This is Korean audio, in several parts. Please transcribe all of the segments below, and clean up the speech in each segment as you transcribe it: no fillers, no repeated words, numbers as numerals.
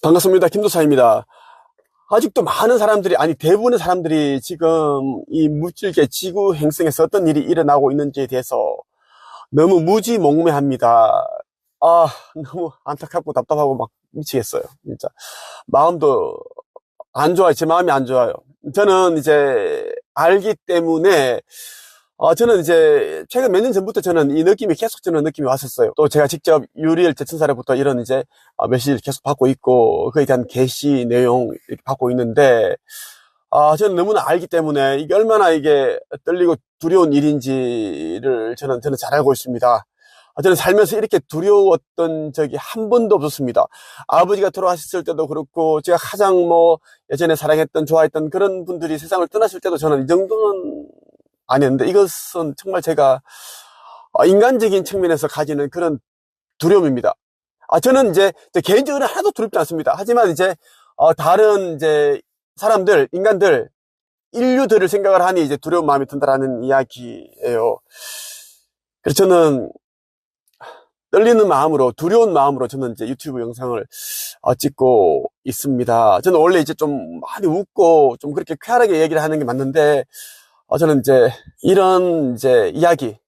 반갑습니다. 김도사입니다. 아직도 많은 사람들이, 아니 대부분의 사람들이 지금 이 물질계 지구 행성에서 어떤 일이 일어나고 있는지에 대해서 너무 무지몽매합니다. 아, 너무 안타깝고 답답하고 막 미치겠어요. 진짜. 마음도 안 좋아요. 제 마음이 안 좋아요. 저는 이제 알기 때문에 저는 이제 최근 몇 년 전부터 저는 이 느낌이 계속 저는 느낌이 왔었어요. 또 제가 직접 유리엘 제천사로부터 이런 이제 메시지를 계속 받고 있고 그에 대한 게시 내용 이렇게 받고 있는데 저는 너무나 알기 때문에 이게 얼마나 이게 떨리고 두려운 일인지를 저는 잘 알고 있습니다. 저는 살면서 이렇게 두려웠던 적이 한 번도 없었습니다. 아버지가 돌아가셨을 때도 그렇고 제가 가장 예전에 사랑했던 좋아했던 그런 분들이 세상을 떠나실 때도 저는 이 정도는 아니었는데 이것은 정말 제가 인간적인 측면에서 가지는 그런 두려움입니다. 저는 이제 개인적으로 하나도 두렵지 않습니다. 하지만 이제 다른 이제 사람들, 인간들, 인류들을 생각을 하니 이제 두려운 마음이 든다라는 이야기예요. 그래서 저는 떨리는 마음으로, 두려운 마음으로 저는 이제 유튜브 영상을 찍고 있습니다. 저는 원래 이제 좀 많이 웃고 좀 그렇게 쾌활하게 얘기를 하는 게 맞는데 저는 이제 이런 이제 이야기,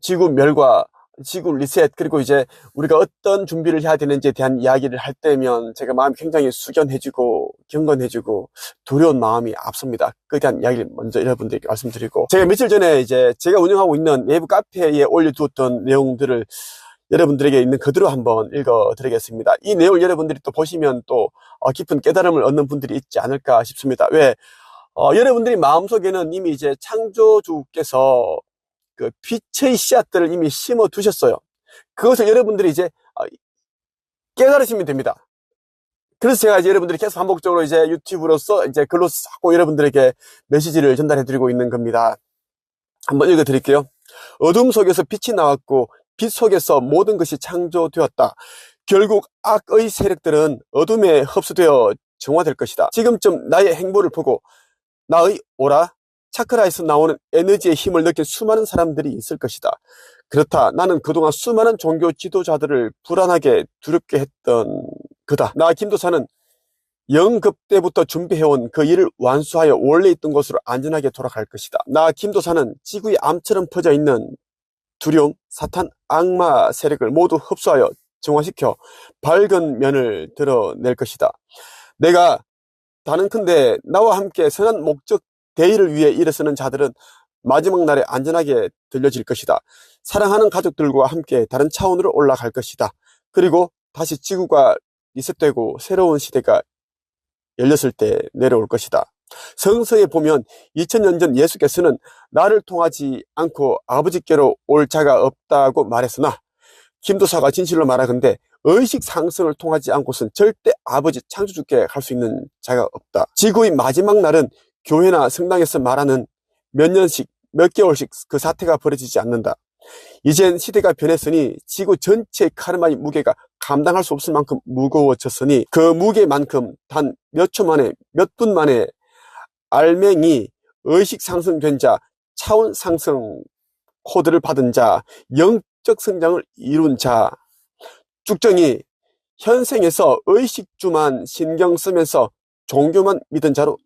지구 멸과 지구 리셋, 그리고 이제 우리가 어떤 준비를 해야 되는지에 대한 이야기를 할 때면 제가 마음이 굉장히 숙연해지고 경건해지고 두려운 마음이 앞섭니다. 그에 대한 이야기를 먼저 여러분들에게 말씀드리고, 제가 며칠 전에 이제 제가 운영하고 있는 내부 카페에 올려두었던 내용들을 여러분들에게 있는 그대로 한번 읽어드리겠습니다. 이 내용을 여러분들이 또 보시면 또 깊은 깨달음을 얻는 분들이 있지 않을까 싶습니다. 왜? 여러분들이 마음속에는 이미 이제 창조주께서 그 빛의 씨앗들을 이미 심어 두셨어요. 그것을 여러분들이 이제 깨달으시면 됩니다. 그래서 제가 이제 여러분들이 계속 반복적으로 이제 유튜브로서 이제 글로 자꾸 여러분들에게 메시지를 전달해 드리고 있는 겁니다. 한번 읽어 드릴게요. 어둠 속에서 빛이 나왔고 빛 속에서 모든 것이 창조되었다. 결국 악의 세력들은 어둠에 흡수되어 정화될 것이다. 지금쯤 나의 행보를 보고 나의 오라, 차크라에서 나오는 에너지의 힘을 느낀 수많은 사람들이 있을 것이다. 그렇다. 나는 그동안 수많은 종교 지도자들을 불안하게 두렵게 했던 그다. 나 김도사는 영급 때부터 준비해온 그 일을 완수하여 원래 있던 곳으로 안전하게 돌아갈 것이다. 나 김도사는 지구의 암처럼 퍼져 있는 두려움, 사탄, 악마 세력을 모두 흡수하여 정화시켜 밝은 면을 드러낼 것이다. 내가 단언컨대 나와 함께 선한 목적 대의를 위해 일어서는 자들은 마지막 날에 안전하게 들려질 것이다. 사랑하는 가족들과 함께 다른 차원으로 올라갈 것이다. 그리고 다시 지구가 리셋되고 새로운 시대가 열렸을 때 내려올 것이다. 성서에 보면 2000년 전 예수께서는 나를 통하지 않고 아버지께로 올 자가 없다고 말했으나 김도사가 진실로 말하건대 의식 상승을 통하지 않고선 절대 아버지 창조주께 갈 수 있는 자가 없다. 지구의 마지막 날은 교회나 성당에서 말하는 몇 년씩 몇 개월씩 그 사태가 벌어지지 않는다. 이젠 시대가 변했으니 지구 전체의 카르마의 무게가 감당할 수 없을 만큼 무거워졌으니 그 무게만큼 단 몇 초 만에 몇 분 만에 알맹이 의식 상승된 자, 차원 상승 코드를 받은 자, 영적 성장을 이룬 자, 쭉정이 현생에서 의식주만 신경 쓰면서 종교만 믿은 자로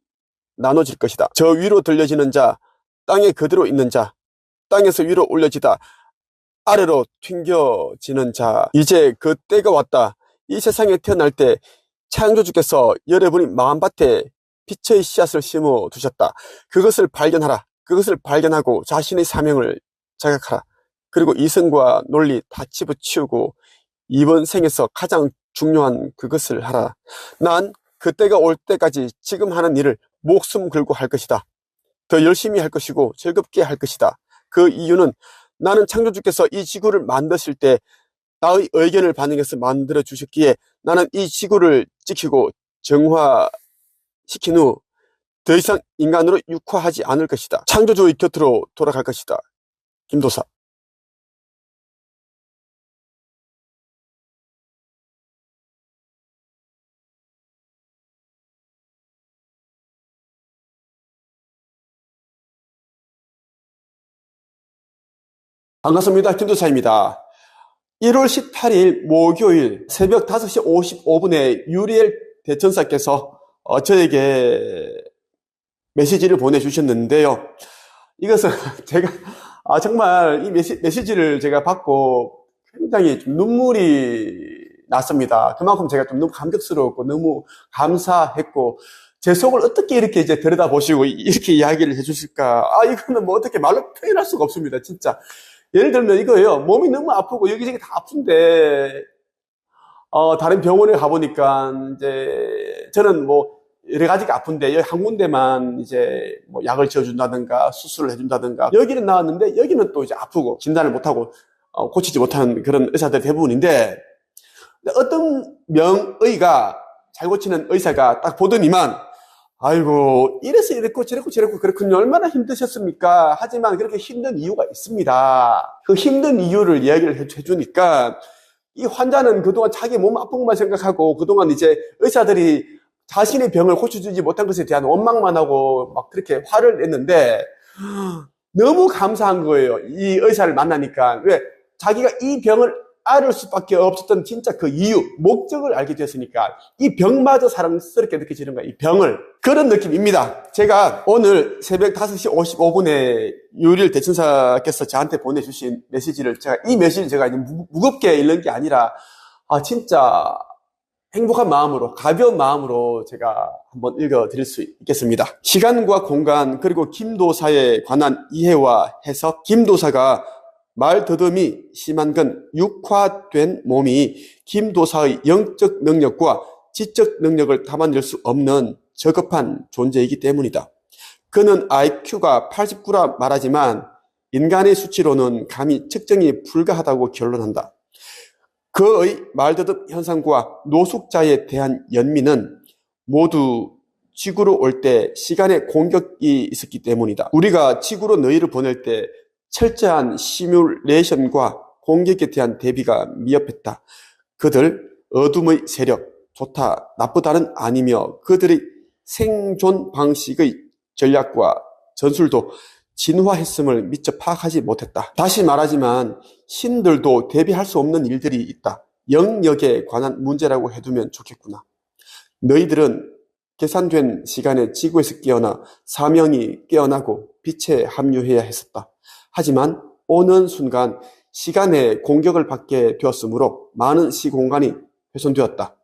나눠질 것이다. 저 위로 들려지는 자, 땅에 그대로 있는 자, 땅에서 위로 올려지다 아래로 튕겨지는 자, 이제 그 때가 왔다. 이 세상에 태어날 때 창조주께서 여러분이 마음밭에 빛의 씨앗을 심어 두셨다. 그것을 발견하라. 그것을 발견하고 자신의 사명을 자각하라. 그리고 이성과 논리 다 집어치우고 이번 생에서 가장 중요한 그것을 하라. 난 그때가 올 때까지 지금 하는 일을 목숨 걸고 할 것이다. 더 열심히 할 것이고 즐겁게 할 것이다. 그 이유는 나는 창조주께서 이 지구를 만드실 때 나의 의견을 반영해서 만들어 주셨기에 나는 이 지구를 지키고 정화시킨 후 더 이상 인간으로 육화하지 않을 것이다. 창조주의 곁으로 돌아갈 것이다. 김도사. 반갑습니다. 김도사입니다. 1월 18일 목요일 새벽 5시 55분에 유리엘 대천사께서 저에게 메시지를 보내주셨는데요. 이것은 제가 정말 이 메시지를 제가 받고 굉장히 좀 눈물이 났습니다. 그만큼 제가 좀 너무 감격스러웠고 너무 감사했고 제 속을 어떻게 이렇게 이제 들여다보시고 이렇게 이야기를 해주실까? 이거는 뭐 어떻게 말로 표현할 수가 없습니다. 진짜. 예를 들면 이거예요. 몸이 너무 아프고 여기저기 다 아픈데 다른 병원에 가보니까 이제 저는 뭐 여러 가지가 아픈데 여기 한 군데만 이제 뭐 약을 지어준다든가 수술을 해준다든가 여기는 나왔는데 여기는 또 이제 아프고 진단을 못하고 고치지 못하는 그런 의사들 대부분인데 어떤 명의가 잘 고치는 의사가 딱 보더니만 아이고 이래서 이랬고 저랬고 그렇군요. 얼마나 힘드셨습니까? 하지만 그렇게 힘든 이유가 있습니다. 그 힘든 이유를 이야기를 해주니까 이 환자는 그동안 자기 몸 아픈 것만 생각하고 그동안 이제 의사들이 자신의 병을 고쳐주지 못한 것에 대한 원망만 하고 막 그렇게 화를 냈는데 너무 감사한 거예요. 이 의사를 만나니까. 왜? 자기가 이 병을 앓을 수밖에 없었던 진짜 그 이유, 목적을 알게 됐으니까 이 병마저 사랑스럽게 느껴지는 거예요. 이 병을. 그런 느낌입니다. 제가 오늘 새벽 5시 55분에 유리엘 대천사께서 저한테 보내주신 메시지를 이 메시지를 제가 이제 무겁게 읽는 게 아니라 진짜 행복한 마음으로, 가벼운 마음으로 제가 한번 읽어드릴 수 있겠습니다. 시간과 공간 그리고 김도사에 관한 이해와 해석. 김도사가 말더듬이 심한 건 육화된 몸이 김도사의 영적 능력과 지적 능력을 담아낼 수 없는 저급한 존재이기 때문이다. 그는 IQ가 89라 말하지만 인간의 수치로는 감히 측정이 불가하다고 결론한다. 그의 말더듬 현상과 노숙자에 대한 연민은 모두 지구로 올 때 시간의 공격이 있었기 때문이다. 우리가 지구로 너희를 보낼 때 철저한 시뮬레이션과 공격에 대한 대비가 미흡했다. 그들 어둠의 세력, 좋다, 나쁘다는 아니며 그들의 생존 방식의 전략과 전술도 진화했음을 미처 파악하지 못했다. 다시 말하지만 신들도 대비할 수 없는 일들이 있다. 영역에 관한 문제라고 해두면 좋겠구나. 너희들은 계산된 시간에 지구에서 깨어나 사명이 깨어나고 빛에 합류해야 했었다. 하지만 오는 순간 시간의 공격을 받게 되었으므로 많은 시공간이 훼손되었다.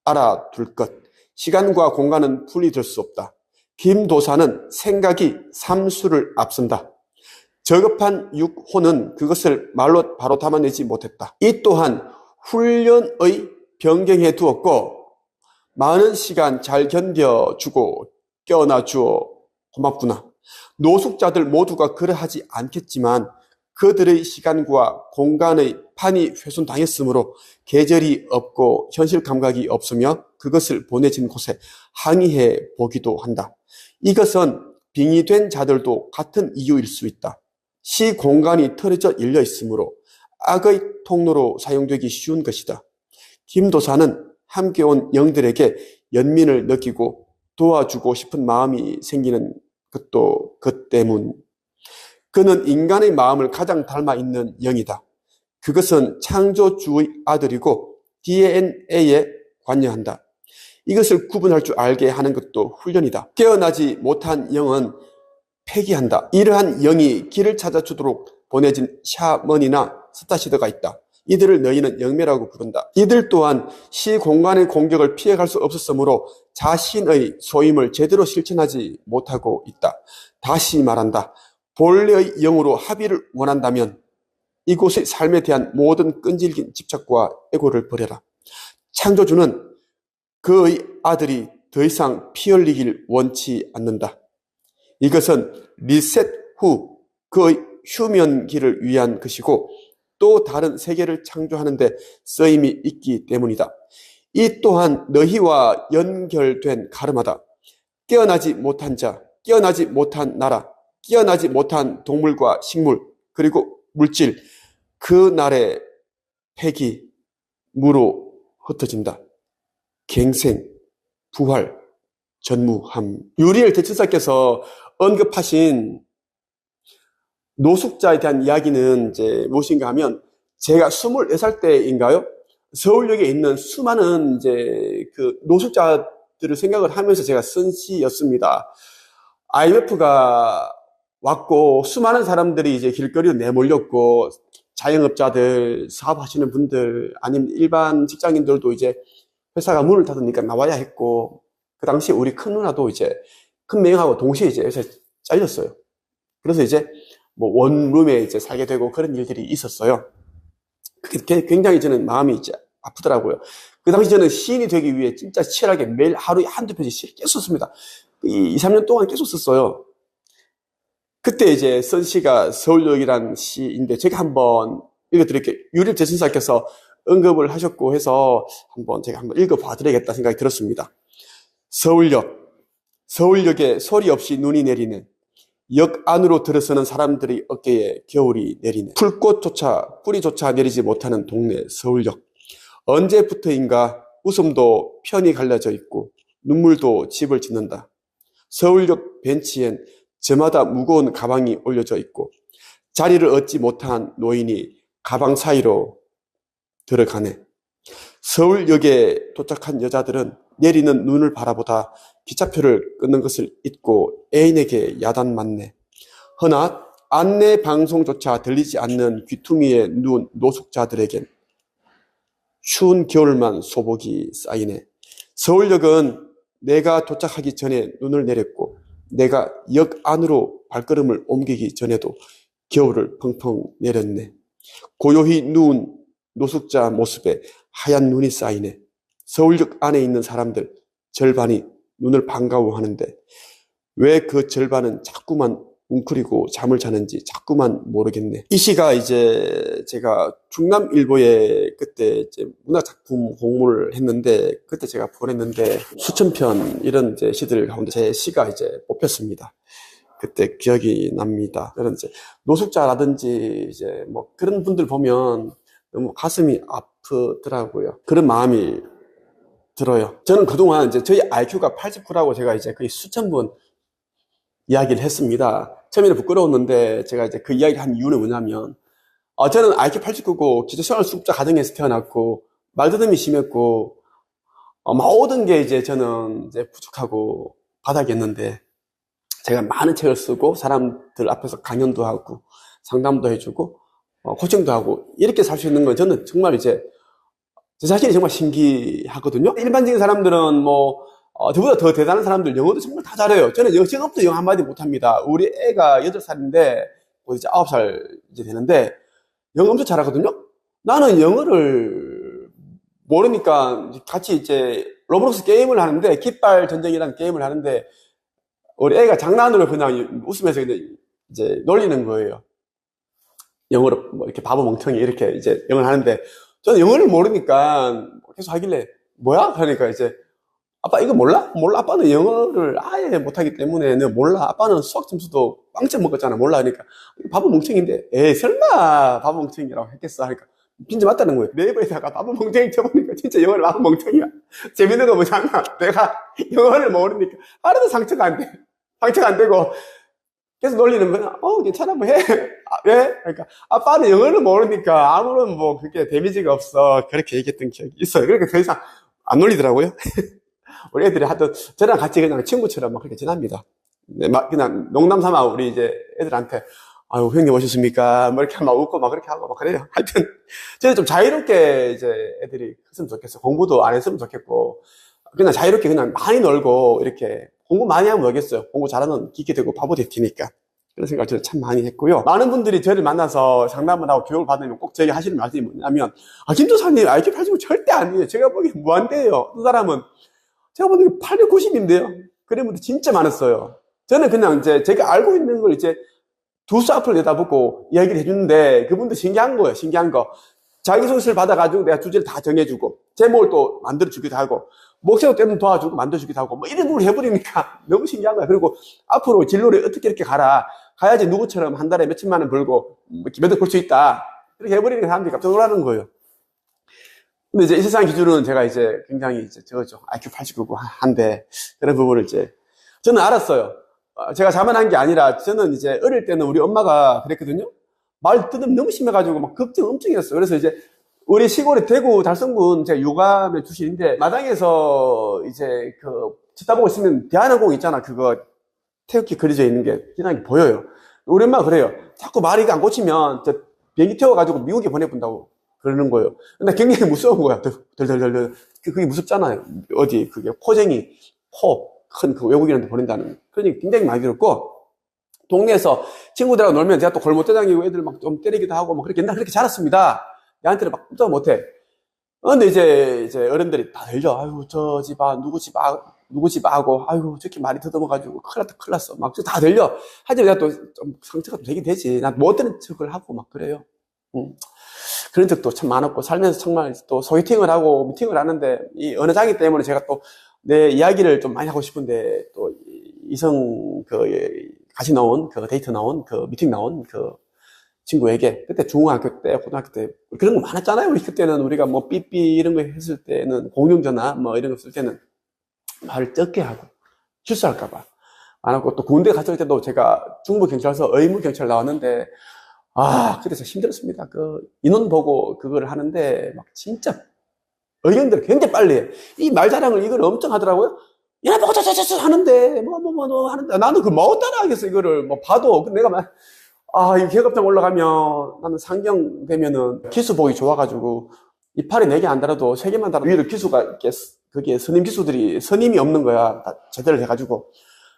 알아둘 것. 시간과 공간은 분리될 수 없다. 김도사는 생각이 삼수를 앞선다. 저급한 육호는 그것을 말로 바로 담아내지 못했다. 이 또한 훈련의 변경해 두었고 많은 시간 잘 견뎌주고 깨어나주어 고맙구나. 노숙자들 모두가 그러하지 않겠지만 그들의 시간과 공간의 판이 훼손당했으므로 계절이 없고 현실 감각이 없으며 그것을 보내진 곳에 항의해 보기도 한다. 이것은 빙의된 자들도 같은 이유일 수 있다. 시공간이 틀어져 열려 있으므로 악의 통로로 사용되기 쉬운 것이다. 김도사는 함께 온 영들에게 연민을 느끼고 도와주고 싶은 마음이 생기는 것도 그 때문. 그는 인간의 마음을 가장 닮아 있는 영이다. 그것은 창조주의 아들이고 DNA에 관여한다. 이것을 구분할 줄 알게 하는 것도 훈련이다. 깨어나지 못한 영은 폐기한다. 이러한 영이 길을 찾아주도록 보내진 샤먼이나 스타시드가 있다. 이들을 너희는 영매라고 부른다. 이들 또한 시공간의 공격을 피해갈 수 없었으므로 자신의 소임을 제대로 실천하지 못하고 있다. 다시 말한다. 본래의 영으로 합의를 원한다면 이곳의 삶에 대한 모든 끈질긴 집착과 애고를 버려라. 창조주는 그의 아들이 더 이상 피 흘리길 원치 않는다. 이것은 리셋 후 그의 휴면기를 위한 것이고 또 다른 세계를 창조하는 데 쓰임이 있기 때문이다. 이 또한 너희와 연결된 가르마다. 깨어나지 못한 자, 깨어나지 못한 나라, 깨어나지 못한 동물과 식물, 그리고 물질, 그 날의 폐기, 무로 흩어진다. 갱생, 부활, 전무함. 유리엘 대천사께서 언급하신 노숙자에 대한 이야기는 이제 무엇인가 하면 제가 24살 때인가요? 서울역에 있는 수많은 이제 그 노숙자들을 생각을 하면서 제가 쓴 시였습니다. IMF가 왔고 수많은 사람들이 이제 길거리로 내몰렸고 자영업자들, 사업하시는 분들, 아니면 일반 직장인들도 이제 회사가 문을 닫으니까 나와야 했고, 그 당시 우리 큰 누나도 이제 큰 명하고 동시에 이제 회사에 잘렸어요. 그래서 이제 뭐 원룸에 이제 살게 되고 그런 일들이 있었어요. 그게 굉장히 저는 마음이 이제 아프더라고요. 그 당시 저는 시인이 되기 위해 진짜 치열하게 매일 하루에 한두 편씩 시를 계속 썼습니다. 2, 3년 동안 계속 썼어요. 그때 이제 쓴 시가 서울역이라는 시인데 제가 한번 읽어드릴게요. 유립재 선사께서 언급을 하셨고 해서 제가 한번 읽어봐드리겠다 생각이 들었습니다. 서울역. 서울역에 소리 없이 눈이 내리네. 역 안으로 들어서는 사람들이 어깨에 겨울이 내리네. 풀꽃조차 뿌리조차 내리지 못하는 동네 서울역. 언제부터인가 웃음도 편히 갈라져 있고 눈물도 집을 짓는다. 서울역 벤치엔 저마다 무거운 가방이 올려져 있고 자리를 얻지 못한 노인이 가방 사이로 들어가네. 서울역에 도착한 여자들은 내리는 눈을 바라보다 기차표를 끊는 것을 잊고 애인에게 야단 맞네. 허나 안내 방송조차 들리지 않는 귀퉁이에 누운 노숙자들에겐 추운 겨울만 소복이 쌓이네. 서울역은 내가 도착하기 전에 눈을 내렸고 내가 역 안으로 발걸음을 옮기기 전에도 겨울을 펑펑 내렸네. 고요히 누운 노숙자 모습에 하얀 눈이 쌓이네. 서울역 안에 있는 사람들 절반이 눈을 반가워하는데 왜 그 절반은 자꾸만 웅크리고 잠을 자는지 자꾸만 모르겠네. 이 시가 이제 제가 중남일보에 그때 이제 문학작품 공모를 했는데 그때 제가 보냈는데 수천 편 이런 이제 시들 가운데 제 시가 이제 뽑혔습니다. 그때 기억이 납니다. 그런 이제 노숙자라든지 이제 뭐 그런 분들 보면 너무 가슴이 아프더라고요. 그런 마음이 들어요. 저는 그동안 이제 저희 IQ가 89라고 제가 이제 거의 수천 번 이야기를 했습니다. 처음에는 부끄러웠는데 제가 이제 그 이야기를 한 이유는 뭐냐면 저는 IQ 89고 기초생활수급자 가정에서 태어났고 말더듬이 심했고 모든 게 이제 저는 이제 부족하고 바닥이었는데 제가 많은 책을 쓰고 사람들 앞에서 강연도 하고 상담도 해주고 코칭도 하고 이렇게 살 수 있는 건 저는 정말 이제 제 자신이 정말 신기하거든요. 일반적인 사람들은 뭐 저보다 더 대단한 사람들 영어도 정말 다 잘해요. 저는 영어도 영어 한마디 못합니다. 우리 애가 8살인데 이제 9살 이제 되는데 영어 엄청 잘하거든요. 나는 영어를 모르니까 같이 이제 로블록스 게임을 하는데 깃발 전쟁이라는 게임을 하는데 우리 애가 장난으로 그냥 웃으면서 이제 놀리는 거예요. 영어로 뭐 이렇게 바보 멍청이 이렇게 이제 영어를 하는데 저는 영어를 모르니까 계속 하길래 뭐야? 그러니까 이제 아빠 이거 몰라? 몰라? 아빠는 영어를 아예 못하기 때문에 내가 몰라. 아빠는 수학 점수도 빵점 먹었잖아. 몰라. 그러니까 바보 멍청인데 에이 설마 바보 멍청이라고 했겠어 하니까 진짜 맞다는 거예요. 네이버에다가 바보 멍청이 쳐보니까 진짜 영어를 바보 멍청이야. 재밌는 거 뭐냐면 내가 영어를 모르니까 하나도 상처가 안 돼. 상처가 안 되고 계속 놀리는 거야. 괜찮아 뭐 해. 왜? 그러니까 아빠는 영어를 모르니까 아무런 뭐 그게 데미지가 없어. 그렇게 얘기했던 기억이 있어요. 그러니까 더 이상 안 놀리더라고요. 우리 애들이 하여튼 저랑 같이 그냥 친구처럼 막 그렇게 지납니다. 네, 막 그냥 농담 삼아 우리 이제 애들한테 아유 형님 오셨습니까? 뭐 이렇게 막 웃고 막 그렇게 하고 막 그래요. 하여튼 저는 좀 자유롭게 이제 애들이 컸으면 좋겠어. 공부도 안 했으면 좋겠고 그냥 자유롭게 그냥 많이 놀고 이렇게 공부 많이 하면 뭐겠어요. 공부 잘하면 기계 되고 바보 되니까. 그런 생각을 저는 참 많이 했고요. 많은 분들이 저를 만나서 상담을 하고 교육을 받으면 꼭 저에게 하시는 말씀이 뭐냐면 김도사님 IQ 89 절대 아니에요. 제가 보기엔 무한대예요. 그 사람은 제가 보기엔 890인데요. 그런 분들 진짜 많았어요. 저는 그냥 이제 제가 알고 있는 걸 이제 두 수 앞을 내다보고 이야기를 해주는데 그분들 신기한 거예요. 신기한 거. 자기소개서를 받아가지고 내가 주제를 다 정해주고 제목을 또 만들어주기도 하고 목표도 때문에 도와주고 만들어주기도 하고 뭐 이런 걸 해버리니까 너무 신기한 거야. 그리고 앞으로 진로를 어떻게 이렇게 가야지 누구처럼 한 달에 몇천만 원 벌고 몇억 벌 수 있다. 이렇게 해버리니까 사람들이 깜짝 놀라는 거예요. 근데 이제 이 세상 기준은 제가 이제 굉장히 이제 저거죠. IQ 89고 한데 그런 부분을 이제 저는 알았어요. 제가 자만한 게 아니라 저는 이제 어릴 때는 우리 엄마가 그랬거든요. 말 뜯음 너무 심해가지고 막 걱정 엄청 했어요. 그래서 이제 우리 시골에 대구 달성군 제가 유감의 출신인데 마당에서 이제 쳐다보고 있으면 대한항공 있잖아. 그거 태극기 그려져 있는 게 그냥 보여요. 우리 엄마가 그래요. 자꾸 말이 안 고치면 저 비행기 태워가지고 미국에 보내본다고 그러는 거예요. 근데 굉장히 무서운 거야. 덜덜덜덜. 그게 무섭잖아요. 어디 그게 포쟁이 큰 그 외국인한테 보낸다는. 그러니 굉장히 많이 들었고 동네에서 친구들하고 놀면 제가 또 골목대장이고 애들 막 좀 때리기도 하고 막 그렇게 옛날 그렇게 자랐습니다. 얘한테는 막 꼼짝 못해. 근데 이제 어른들이 다 들려. 아유, 저 집아, 누구 집 아고, 아유, 저렇게 말이 더듬어가지고, 큰일 났어. 막, 다 들려. 하지만 내가 또 좀 상처가 되긴 되지. 난 못 되는 척을 하고 막 그래요. 그런 적도 참 많았고, 살면서 정말 또 소개팅을 하고, 미팅을 하는데, 이 언어장애 때문에 제가 또 내 이야기를 좀 많이 하고 싶은데, 또 이성, 같이 나온, 데이트 나온, 미팅 나온, 친구에게 그때 중학교 때 고등학교 때 그런 거 많았잖아요. 우리 그때는 우리가 뭐 삐삐 이런 거 했을 때는 공중전화 뭐 이런 거 쓸 때는 말을 적게 하고 실수할까봐 많았고 또 군대 갔을 때도 제가 중부경찰서 의무경찰 나왔는데 그때 진짜 힘들었습니다. 인원 보고 그걸 하는데 막 진짜 의견들이 굉장히 빨리 해. 이 말 자랑을 이걸 엄청 하더라고요. 얘네 보고 저저저 하는데 뭐 하는데 나는 뭐 따라하겠어 이거를 뭐 봐도 내가 막 이 계급장 올라가면 나는 상경 되면은 기수 보기 좋아가지고 이파리 4개 안 달아도 3개만 달아도 위로 기수가 이렇게 그게 선임 기수들이 선임이 없는 거야. 다 제대로 해가지고.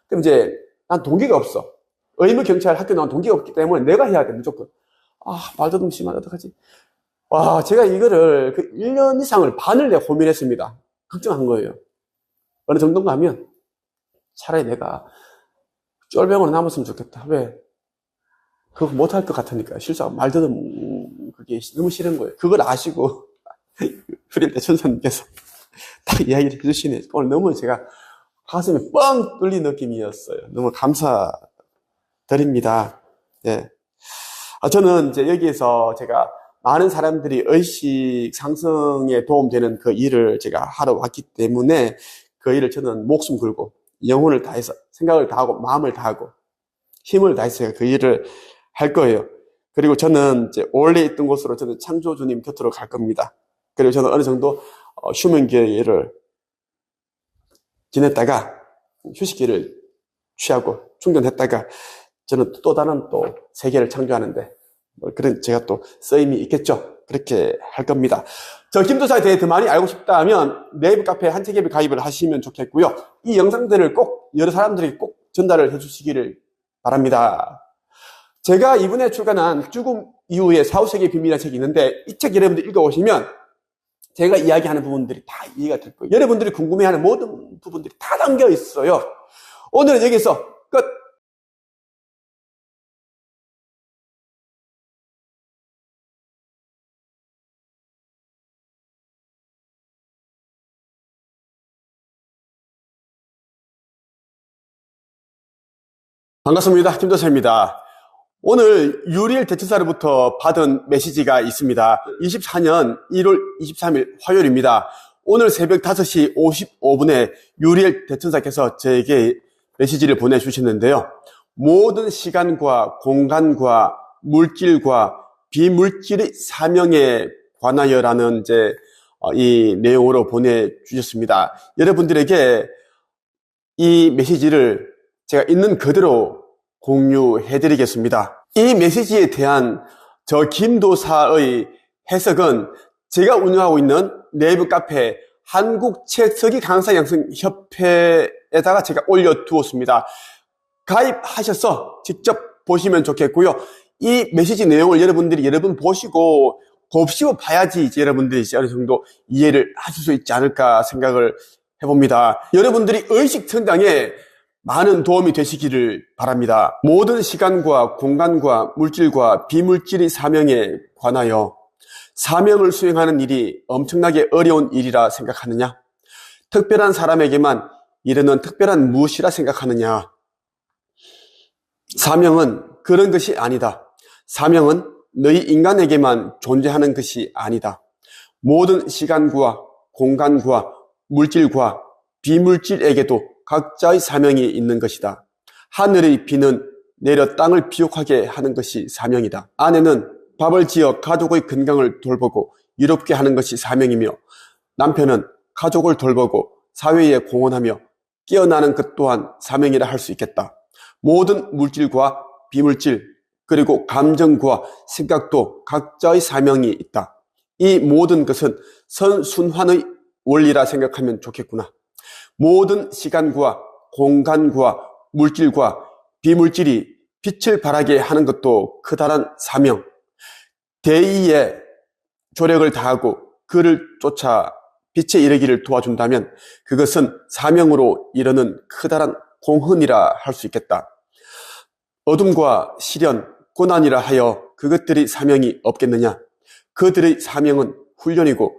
그럼 이제 난 동기가 없어. 의무 경찰 학교 나온 동기가 없기 때문에 내가 해야 돼 무조건. 말도 좀 심하다 어떡하지? 제가 이거를 1년 이상을 반을 내가 고민했습니다. 걱정한 거예요. 어느 정도인가 하면 차라리 내가 쫄병으로 남았으면 좋겠다. 왜? 그거 못할 것 같으니까 실수하고 말 듣는 그게 너무 싫은 거예요. 그걸 아시고 프릴 때 천사님께서 딱 이야기를 해주시네. 오늘 너무 제가 가슴이 뻥 뚫린 느낌이었어요. 너무 감사드립니다. 예. 저는 이제 여기에서 제가 많은 사람들이 의식 상승에 도움되는 그 일을 제가 하러 왔기 때문에 그 일을 저는 목숨 걸고 영혼을 다해서 생각을 다하고 마음을 다하고 힘을 다해서 제가 그 일을 할 거예요. 그리고 저는 이제 원래 있던 곳으로 저는 창조주님 곁으로 갈 겁니다. 그리고 저는 어느 정도 휴men기를 지냈다가 휴식기를 취하고 충전했다가 저는 또 다른 또 세계를 창조하는데 그런 제가 또 쓰임이 있겠죠. 그렇게 할 겁니다. 저 김도사에 대해 더 많이 알고 싶다 하면 네이버 카페 한책앱에 가입을 하시면 좋겠고요. 이 영상들을 꼭 여러 사람들에게 꼭 전달을 해주시기를 바랍니다. 제가 이번에 출간한 죽음 이후의 사후세계의 비밀이라는 책이 있는데 이 책 여러분들 읽어보시면 제가 이야기하는 부분들이 다 이해가 될 거예요. 여러분들이 궁금해하는 모든 부분들이 다 담겨 있어요. 오늘은 여기서 끝! 반갑습니다. 김도사입니다. 오늘 유리엘 대천사로부터 받은 메시지가 있습니다. 24년 1월 23일 화요일입니다. 오늘 새벽 5시 55분에 유리엘 대천사께서 저에게 메시지를 보내주셨는데요. 모든 시간과 공간과 물질과 비물질의 사명에 관하여라는 이 내용으로 보내주셨습니다. 여러분들에게 이 메시지를 제가 있는 그대로 공유해드리겠습니다. 이 메시지에 대한 저 김도사의 해석은 제가 운영하고 있는 네이버 카페 한국책서기 강사 양성 협회에다가 제가 올려두었습니다. 가입하셔서 직접 보시면 좋겠고요. 이 메시지 내용을 여러분들이 여러 번 보시고 곱씹어 봐야지 이제 여러분들이 이제 어느 정도 이해를 하실 수 있지 않을까 생각을 해봅니다. 여러분들이 의식 성장에 많은 도움이 되시기를 바랍니다. 모든 시간과 공간과 물질과 비물질의 사명에 관하여 사명을 수행하는 일이 엄청나게 어려운 일이라 생각하느냐? 특별한 사람에게만 이르는 특별한 무엇이라 생각하느냐? 사명은 그런 것이 아니다. 사명은 너희 인간에게만 존재하는 것이 아니다. 모든 시간과 공간과 물질과 비물질에게도 각자의 사명이 있는 것이다. 하늘의 비는 내려 땅을 비옥하게 하는 것이 사명이다. 아내는 밥을 지어 가족의 건강을 돌보고 유롭게 하는 것이 사명이며 남편은 가족을 돌보고 사회에 공헌하며 깨어나는 것 또한 사명이라 할 수 있겠다. 모든 물질과 비물질 그리고 감정과 생각도 각자의 사명이 있다. 이 모든 것은 선순환의 원리라 생각하면 좋겠구나. 모든 시간과 공간과 물질과 비물질이 빛을 발하게 하는 것도 커다란 사명. 대의에 조력을 다하고 그를 쫓아 빛에 이르기를 도와준다면 그것은 사명으로 이르는 커다란 공헌이라 할 수 있겠다. 어둠과 시련, 고난이라 하여 그것들이 사명이 없겠느냐? 그들의 사명은 훈련이고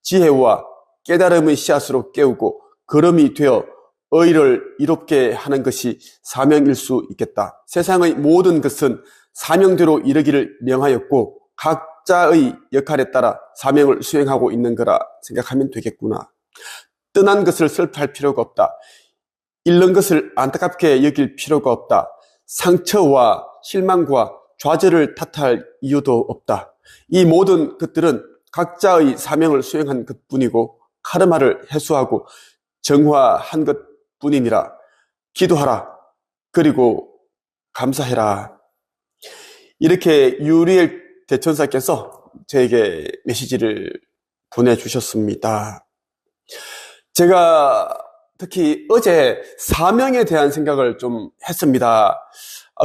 지혜와 깨달음의 씨앗으로 깨우고 걸음이 되어 의를 이롭게 하는 것이 사명일 수 있겠다. 세상의 모든 것은 사명대로 이르기를 명하였고 각자의 역할에 따라 사명을 수행하고 있는 거라 생각하면 되겠구나. 떠난 것을 슬퍼할 필요가 없다. 잃는 것을 안타깝게 여길 필요가 없다. 상처와 실망과 좌절을 탓할 이유도 없다. 이 모든 것들은 각자의 사명을 수행한 것뿐이고 카르마를 해소하고 정화한 것뿐이니라. 기도하라. 그리고 감사해라. 이렇게 유리엘 대천사께서 저에게 메시지를 보내주셨습니다. 제가 특히 어제 사명에 대한 생각을 좀 했습니다.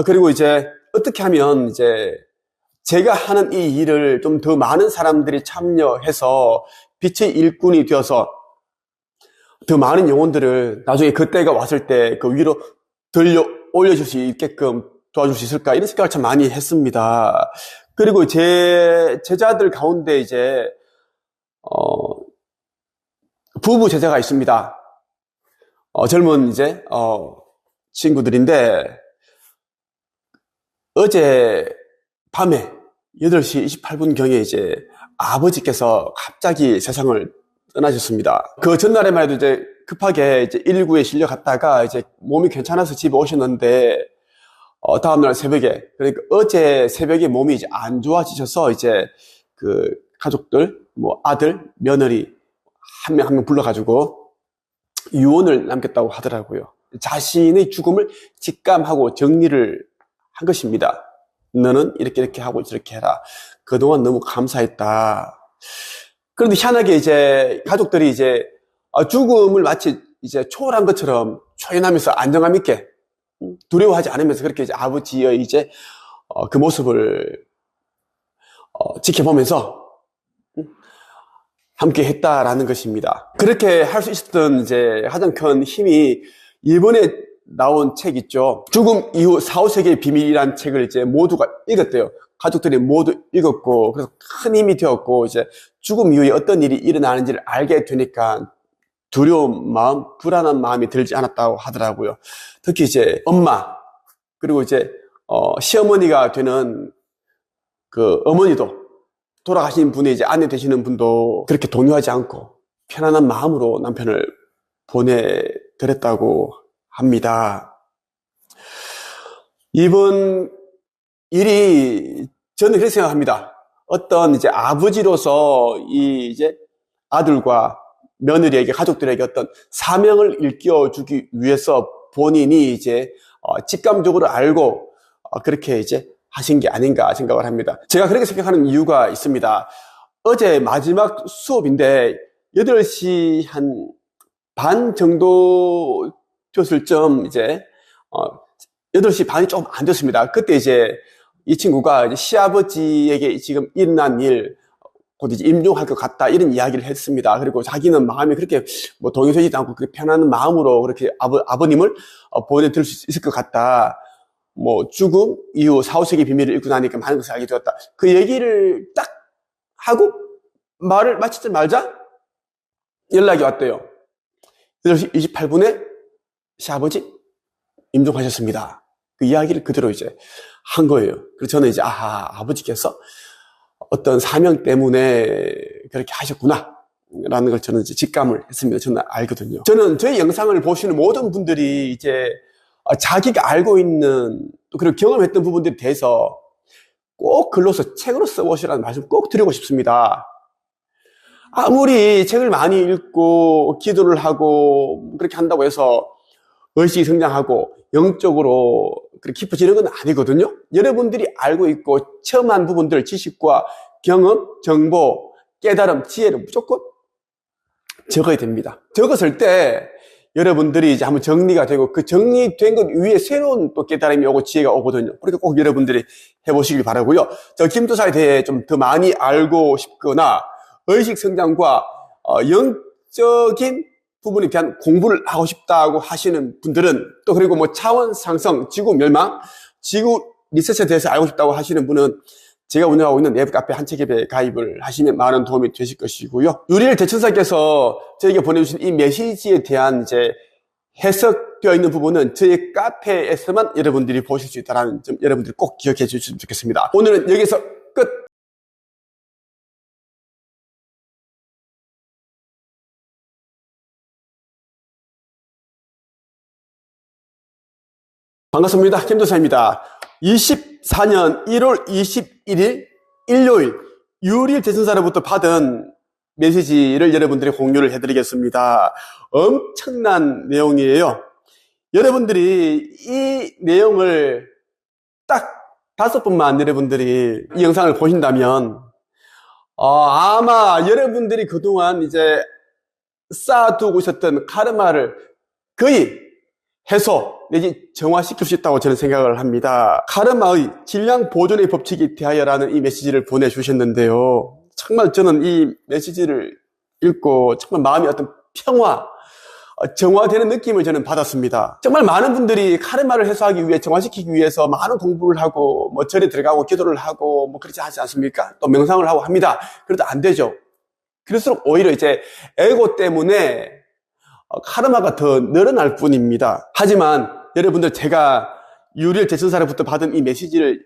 그리고 이제 어떻게 하면 이제 제가 하는 이 일을 좀 더 많은 사람들이 참여해서 빛의 일꾼이 되어서 더 많은 영혼들을 나중에 그때가 왔을 때 그 위로 들려 올려줄 수 있게끔 도와줄 수 있을까 이런 생각을 참 많이 했습니다. 그리고 제 제자들 가운데 이제 부부 제자가 있습니다. 젊은 이제 친구들인데 어제 밤에 8시 28분경에 이제 아버지께서 갑자기 세상을 떠나셨습니다. 그 전날에만 해도 이제 급하게 이제 119에 실려갔다가 이제 몸이 괜찮아서 집에 오셨는데 다음날 새벽에, 그러니까 어제 새벽에 몸이 이제 안 좋아지셔서 이제 그 가족들, 뭐 아들, 며느리 한 명 한 명 불러가지고 유언을 남겼다고 하더라고요. 자신의 죽음을 직감하고 정리를 한 것입니다. 너는 이렇게 하고 이렇게 해라. 그동안 너무 감사했다. 그런데 희한하게 이제 가족들이 이제 죽음을 마치 이제 초월한 것처럼 초연하면서 안정감 있게 두려워하지 않으면서 그렇게 이제 아버지의 이제 그 모습을 지켜보면서 함께 했다라는 것입니다. 그렇게 할 수 있었던 이제 가장 큰 힘이 이번에 나온 책 있죠. 죽음 이후 4, 5세기의 비밀이라는 책을 이제 모두가 읽었대요. 가족들이 모두 읽었고, 그래서 큰 힘이 되었고, 이제 죽음 이후에 어떤 일이 일어나는지를 알게 되니까 두려운 마음, 불안한 마음이 들지 않았다고 하더라고요. 특히 이제 엄마, 그리고 이제, 시어머니가 되는 그 어머니도, 돌아가신 분이 이제 아내 되시는 분도 그렇게 동요하지 않고 편안한 마음으로 남편을 보내드렸다고 합니다. 이번 일이 저는 그렇게 생각합니다. 어떤 이제 아버지로서 이 이제 아들과 며느리에게 가족들에게 어떤 사명을 일깨워주기 위해서 본인이 이제 직감적으로 알고 그렇게 이제 하신 게 아닌가 생각을 합니다. 제가 그렇게 생각하는 이유가 있습니다. 어제 마지막 수업인데 8시 한 반 정도 되었을 점 이제 8시 반이 조금 안 됐습니다. 그때 이제 이 친구가 이제 시아버지에게 지금 일어난 일, 곧 이제 임종할 것 같다 이런 이야기를 했습니다. 그리고 자기는 마음이 그렇게 뭐 동요되지도 않고 그렇게 편안한 마음으로 그렇게 아버님을 보내드릴 수 있을 것 같다. 뭐 죽음 이후 4, 5세기 비밀을 읽고 나니까 많은 것을 알게 되었다. 그 얘기를 딱 하고 말을 마치자마자 연락이 왔대요. 8시 28분에 시아버지 임종하셨습니다. 그 이야기를 그대로 이제 한 거예요. 그래서 저는 이제 아버지께서 어떤 사명 때문에 그렇게 하셨구나 라는 걸 저는 이제 직감을 했습니다. 저는 알거든요. 저는 저희 영상을 보시는 모든 분들이 이제 자기가 알고 있는 또 그리고 경험했던 부분들에 대해서 꼭 글로서 책으로 써보시라는 말씀 꼭 드리고 싶습니다. 아무리 책을 많이 읽고 기도를 하고 그렇게 한다고 해서 의식이 성장하고 영적으로 그렇게 깊어지는 건 아니거든요. 여러분들이 알고 있고 체험한 부분들, 지식과 경험, 정보, 깨달음, 지혜를 무조건 적어야 됩니다. 적었을 때 여러분들이 이제 한번 정리가 되고 그 정리된 것 위에 새로운 또 깨달음이 오고 지혜가 오거든요. 그러니까 꼭 여러분들이 해보시길 바라고요. 저 김도사에 대해 좀 더 많이 알고 싶거나 의식 성장과 영적인 부분에 대한 공부를 하고 싶다고 하시는 분들은 또 그리고 뭐 차원 상승, 지구 멸망, 지구 리셋에 대해서 알고 싶다고 하시는 분은 제가 운영하고 있는 내부 카페 한책앱에 가입을 하시면 많은 도움이 되실 것이고요. 유리엘 대천사께서 저에게 보내주신 이 메시지에 대한 이제 해석되어 있는 부분은 저희 카페에서만 여러분들이 보실 수 있다는 점 여러분들이 꼭 기억해 주시면 좋겠습니다. 오늘은 여기서 끝! 반갑습니다. 김도사입니다. 24년 1월 21일 일요일 유리엘 대천사로부터 받은 메시지를 여러분들이 공유를 해드리겠습니다. 엄청난 내용이에요. 여러분들이 이 내용을 딱 5번만 여러분들이 이 영상을 보신다면 아마 여러분들이 그동안 이제 쌓아두고 있었던 카르마를 거의 해소 내지 정화시킬 수 있다고 저는 생각을 합니다. 카르마의 질량 보존의 법칙에 대하여라는 이 메시지를 보내주셨는데요. 정말 저는 이 메시지를 읽고 정말 마음이 어떤 평화, 정화되는 느낌을 저는 받았습니다. 정말 많은 분들이 카르마를 해소하기 위해 정화시키기 위해서 많은 공부를 하고 뭐 절에 들어가고 기도를 하고 뭐 그렇지 하지 않습니까? 또 명상을 하고 합니다. 그래도 안 되죠. 그럴수록 오히려 이제 에고 때문에 카르마가 더 늘어날 뿐입니다. 하지만 여러분들 제가 유리엘 대천사로부터 받은 이 메시지를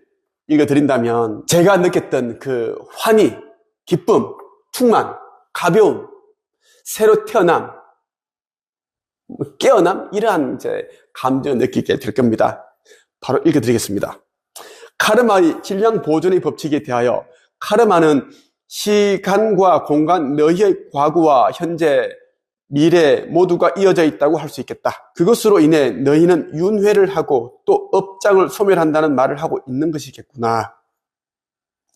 읽어드린다면 제가 느꼈던 그 환희, 기쁨, 충만, 가벼움, 새로 태어남, 깨어남 이러한 이제 감정을 느끼게 될 겁니다. 바로 읽어드리겠습니다. 카르마의 질량 보존의 법칙에 대하여 카르마는 시간과 공간, 너희의 과거와 현재, 미래 모두가 이어져 있다고 할 수 있겠다. 그것으로 인해 너희는 윤회를 하고 또 업장을 소멸한다는 말을 하고 있는 것이겠구나.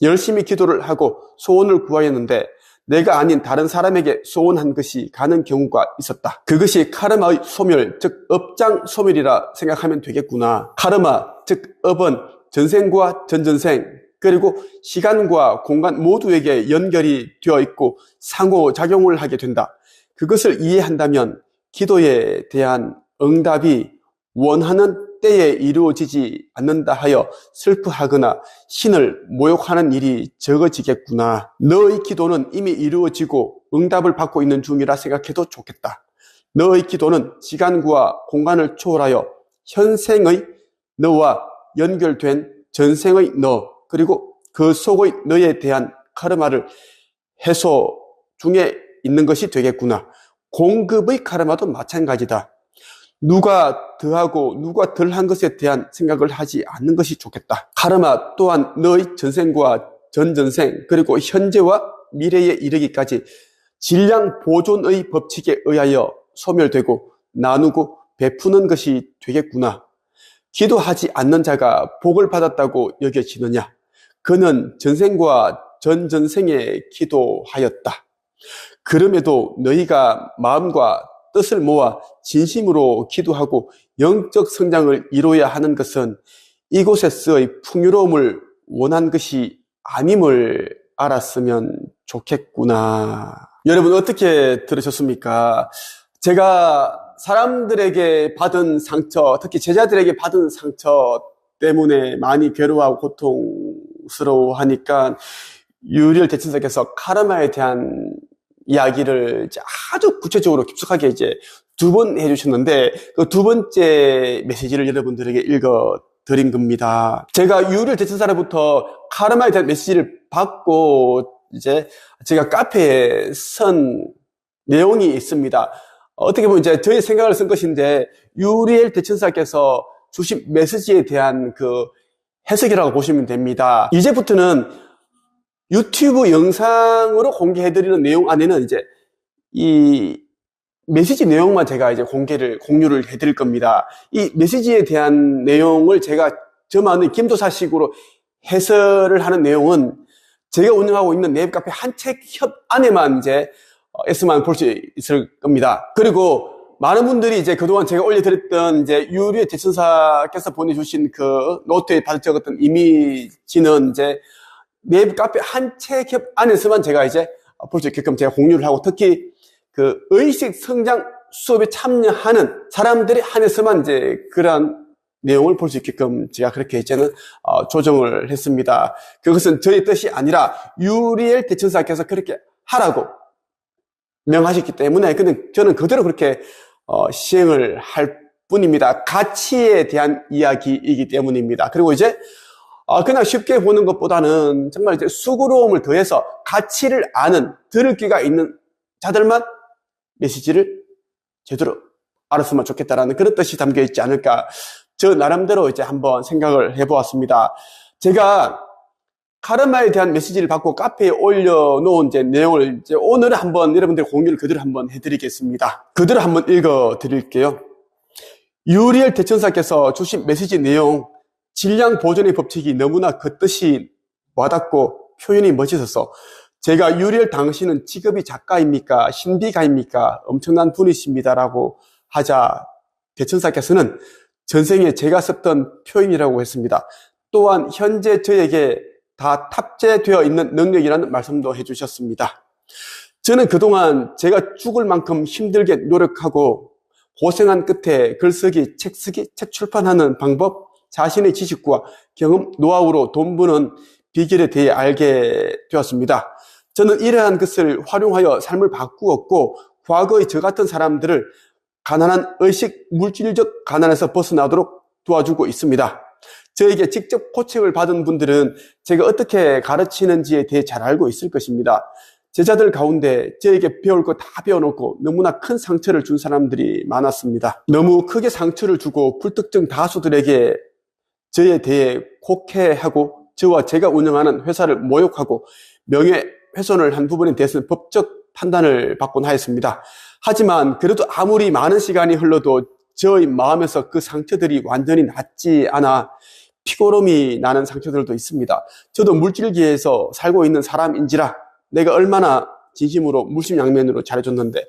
열심히 기도를 하고 소원을 구하였는데 내가 아닌 다른 사람에게 소원한 것이 가는 경우가 있었다. 그것이 카르마의 소멸, 즉 업장 소멸이라 생각하면 되겠구나. 카르마, 즉 업은 전생과 전전생, 그리고 시간과 공간 모두에게 연결이 되어 있고 상호작용을 하게 된다. 그것을 이해한다면 기도에 대한 응답이 원하는 때에 이루어지지 않는다 하여 슬퍼하거나 신을 모욕하는 일이 적어지겠구나. 너의 기도는 이미 이루어지고 응답을 받고 있는 중이라 생각해도 좋겠다. 너의 기도는 시간과 공간을 초월하여 현생의 너와 연결된 전생의 너, 그리고 그 속의 너에 대한 카르마를 해소 중에 있는 것이 되겠구나. 공급의 카르마도 마찬가지다. 누가 더하고 누가 덜한 것에 대한 생각을 하지 않는 것이 좋겠다. 카르마 또한 너의 전생과 전전생 그리고 현재와 미래에 이르기까지 질량 보존의 법칙에 의하여 소멸되고 나누고 베푸는 것이 되겠구나. 기도하지 않는 자가 복을 받았다고 여겨지느냐? 그는 전생과 전전생에 기도하였다. 그럼에도 너희가 마음과 뜻을 모아 진심으로 기도하고 영적 성장을 이루어야 하는 것은 이곳에서의 풍요로움을 원한 것이 아님을 알았으면 좋겠구나. 여러분 어떻게 들으셨습니까? 제가 사람들에게 받은 상처, 특히 제자들에게 받은 상처 때문에 많이 괴로워하고 고통스러워하니까 유리엘 대천사께서 카르마에 대한 이야기를 아주 구체적으로 깊숙하게 이제 2번 해주셨는데 그 2번째 메시지를 여러분들에게 읽어드린 겁니다. 제가 유리엘 대천사로부터 카르마에 대한 메시지를 받고 이제 제가 카페에 쓴 내용이 있습니다. 어떻게 보면 이제 저의 생각을 쓴 것인데 유리엘 대천사께서 주신 메시지에 대한 그 해석이라고 보시면 됩니다. 이제부터는 유튜브 영상으로 공개해드리는 내용 안에는 이제 이 메시지 내용만 제가 이제 공유를 해드릴 겁니다. 이 메시지에 대한 내용을 제가 저만의 김도사식으로 해설을 하는 내용은 제가 운영하고 있는 네이버 카페 한책협 안에만 이제 에서만 볼 수 있을 겁니다. 그리고 많은 분들이 이제 그동안 제가 올려드렸던 이제 유리의 대천사께서 보내주신 그 노트에 적었던 이미지는 이제 네이버 카페 한책협 안에서만 제가 이제 볼 수 있게끔 제가 공유를 하고, 특히 그 의식 성장 수업에 참여하는 사람들이 한해서만 이제 그러한 내용을 볼 수 있게끔 제가 그렇게 이제는 조정을 했습니다. 그것은 저의 뜻이 아니라 유리엘 대천사께서 그렇게 하라고 명하셨기 때문에 저는 그대로 그렇게 시행을 할 뿐입니다. 가치에 대한 이야기이기 때문입니다. 그리고 이제 그냥 쉽게 보는 것보다는 정말 이제 수고로움을 더해서 가치를 아는, 들을 귀가 있는 자들만 메시지를 제대로 알았으면 좋겠다라는 그런 뜻이 담겨 있지 않을까, 저 나름대로 이제 한번 생각을 해보았습니다. 제가 카르마에 대한 메시지를 받고 카페에 올려놓은 이제 내용을 이제 오늘 한번 여러분들 공유를 그대로 한번 해드리겠습니다. 그대로 한번 읽어드릴게요. 유리엘 대천사께서 주신 메시지 내용, 질량 보존의 법칙이 너무나 그 뜻이 와닿고 표현이 멋있어서 제가 유리엘 당신은 직업이 작가입니까? 신비가입니까? 엄청난 분이십니다라고 하자 대천사께서는 전생에 제가 썼던 표현이라고 했습니다. 또한 현재 저에게 다 탑재되어 있는 능력이라는 말씀도 해주셨습니다. 저는 그동안 제가 죽을 만큼 힘들게 노력하고 고생한 끝에 글쓰기, 책쓰기, 책 출판하는 방법, 자신의 지식과 경험, 노하우로 돈 버는 비결에 대해 알게 되었습니다. 저는 이러한 것을 활용하여 삶을 바꾸었고, 과거의 저 같은 사람들을 가난한 의식, 물질적 가난에서 벗어나도록 도와주고 있습니다. 저에게 직접 코칭을 받은 분들은 제가 어떻게 가르치는지에 대해 잘 알고 있을 것입니다. 제자들 가운데 저에게 배울 거 다 배워놓고 너무나 큰 상처를 준 사람들이 많았습니다. 너무 크게 상처를 주고 불특정 다수들에게 저에 대해 곡해하고 저와 제가 운영하는 회사를 모욕하고 명예훼손을 한 부분에 대해서는 법적 판단을 받곤 하였습니다. 하지만 그래도 아무리 많은 시간이 흘러도 저의 마음에서 그 상처들이 완전히 낫지 않아 피고름이 나는 상처들도 있습니다. 저도 물질계에서 살고 있는 사람인지라 내가 얼마나 진심으로 물심양면으로 잘해줬는데,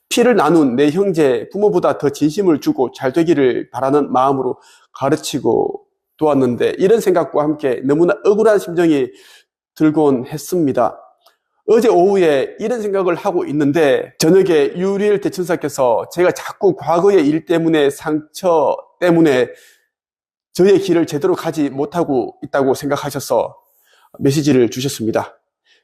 피를 나눈 내 형제 부모보다 더 진심을 주고 잘 되기를 바라는 마음으로 가르치고 도왔는데, 이런 생각과 함께 너무나 억울한 심정이 들곤 했습니다. 어제 오후에 이런 생각을 하고 있는데 저녁에 유리엘 대천사께서 제가 자꾸 과거의 일 때문에, 상처 때문에 저의 길을 제대로 가지 못하고 있다고 생각하셔서 메시지를 주셨습니다.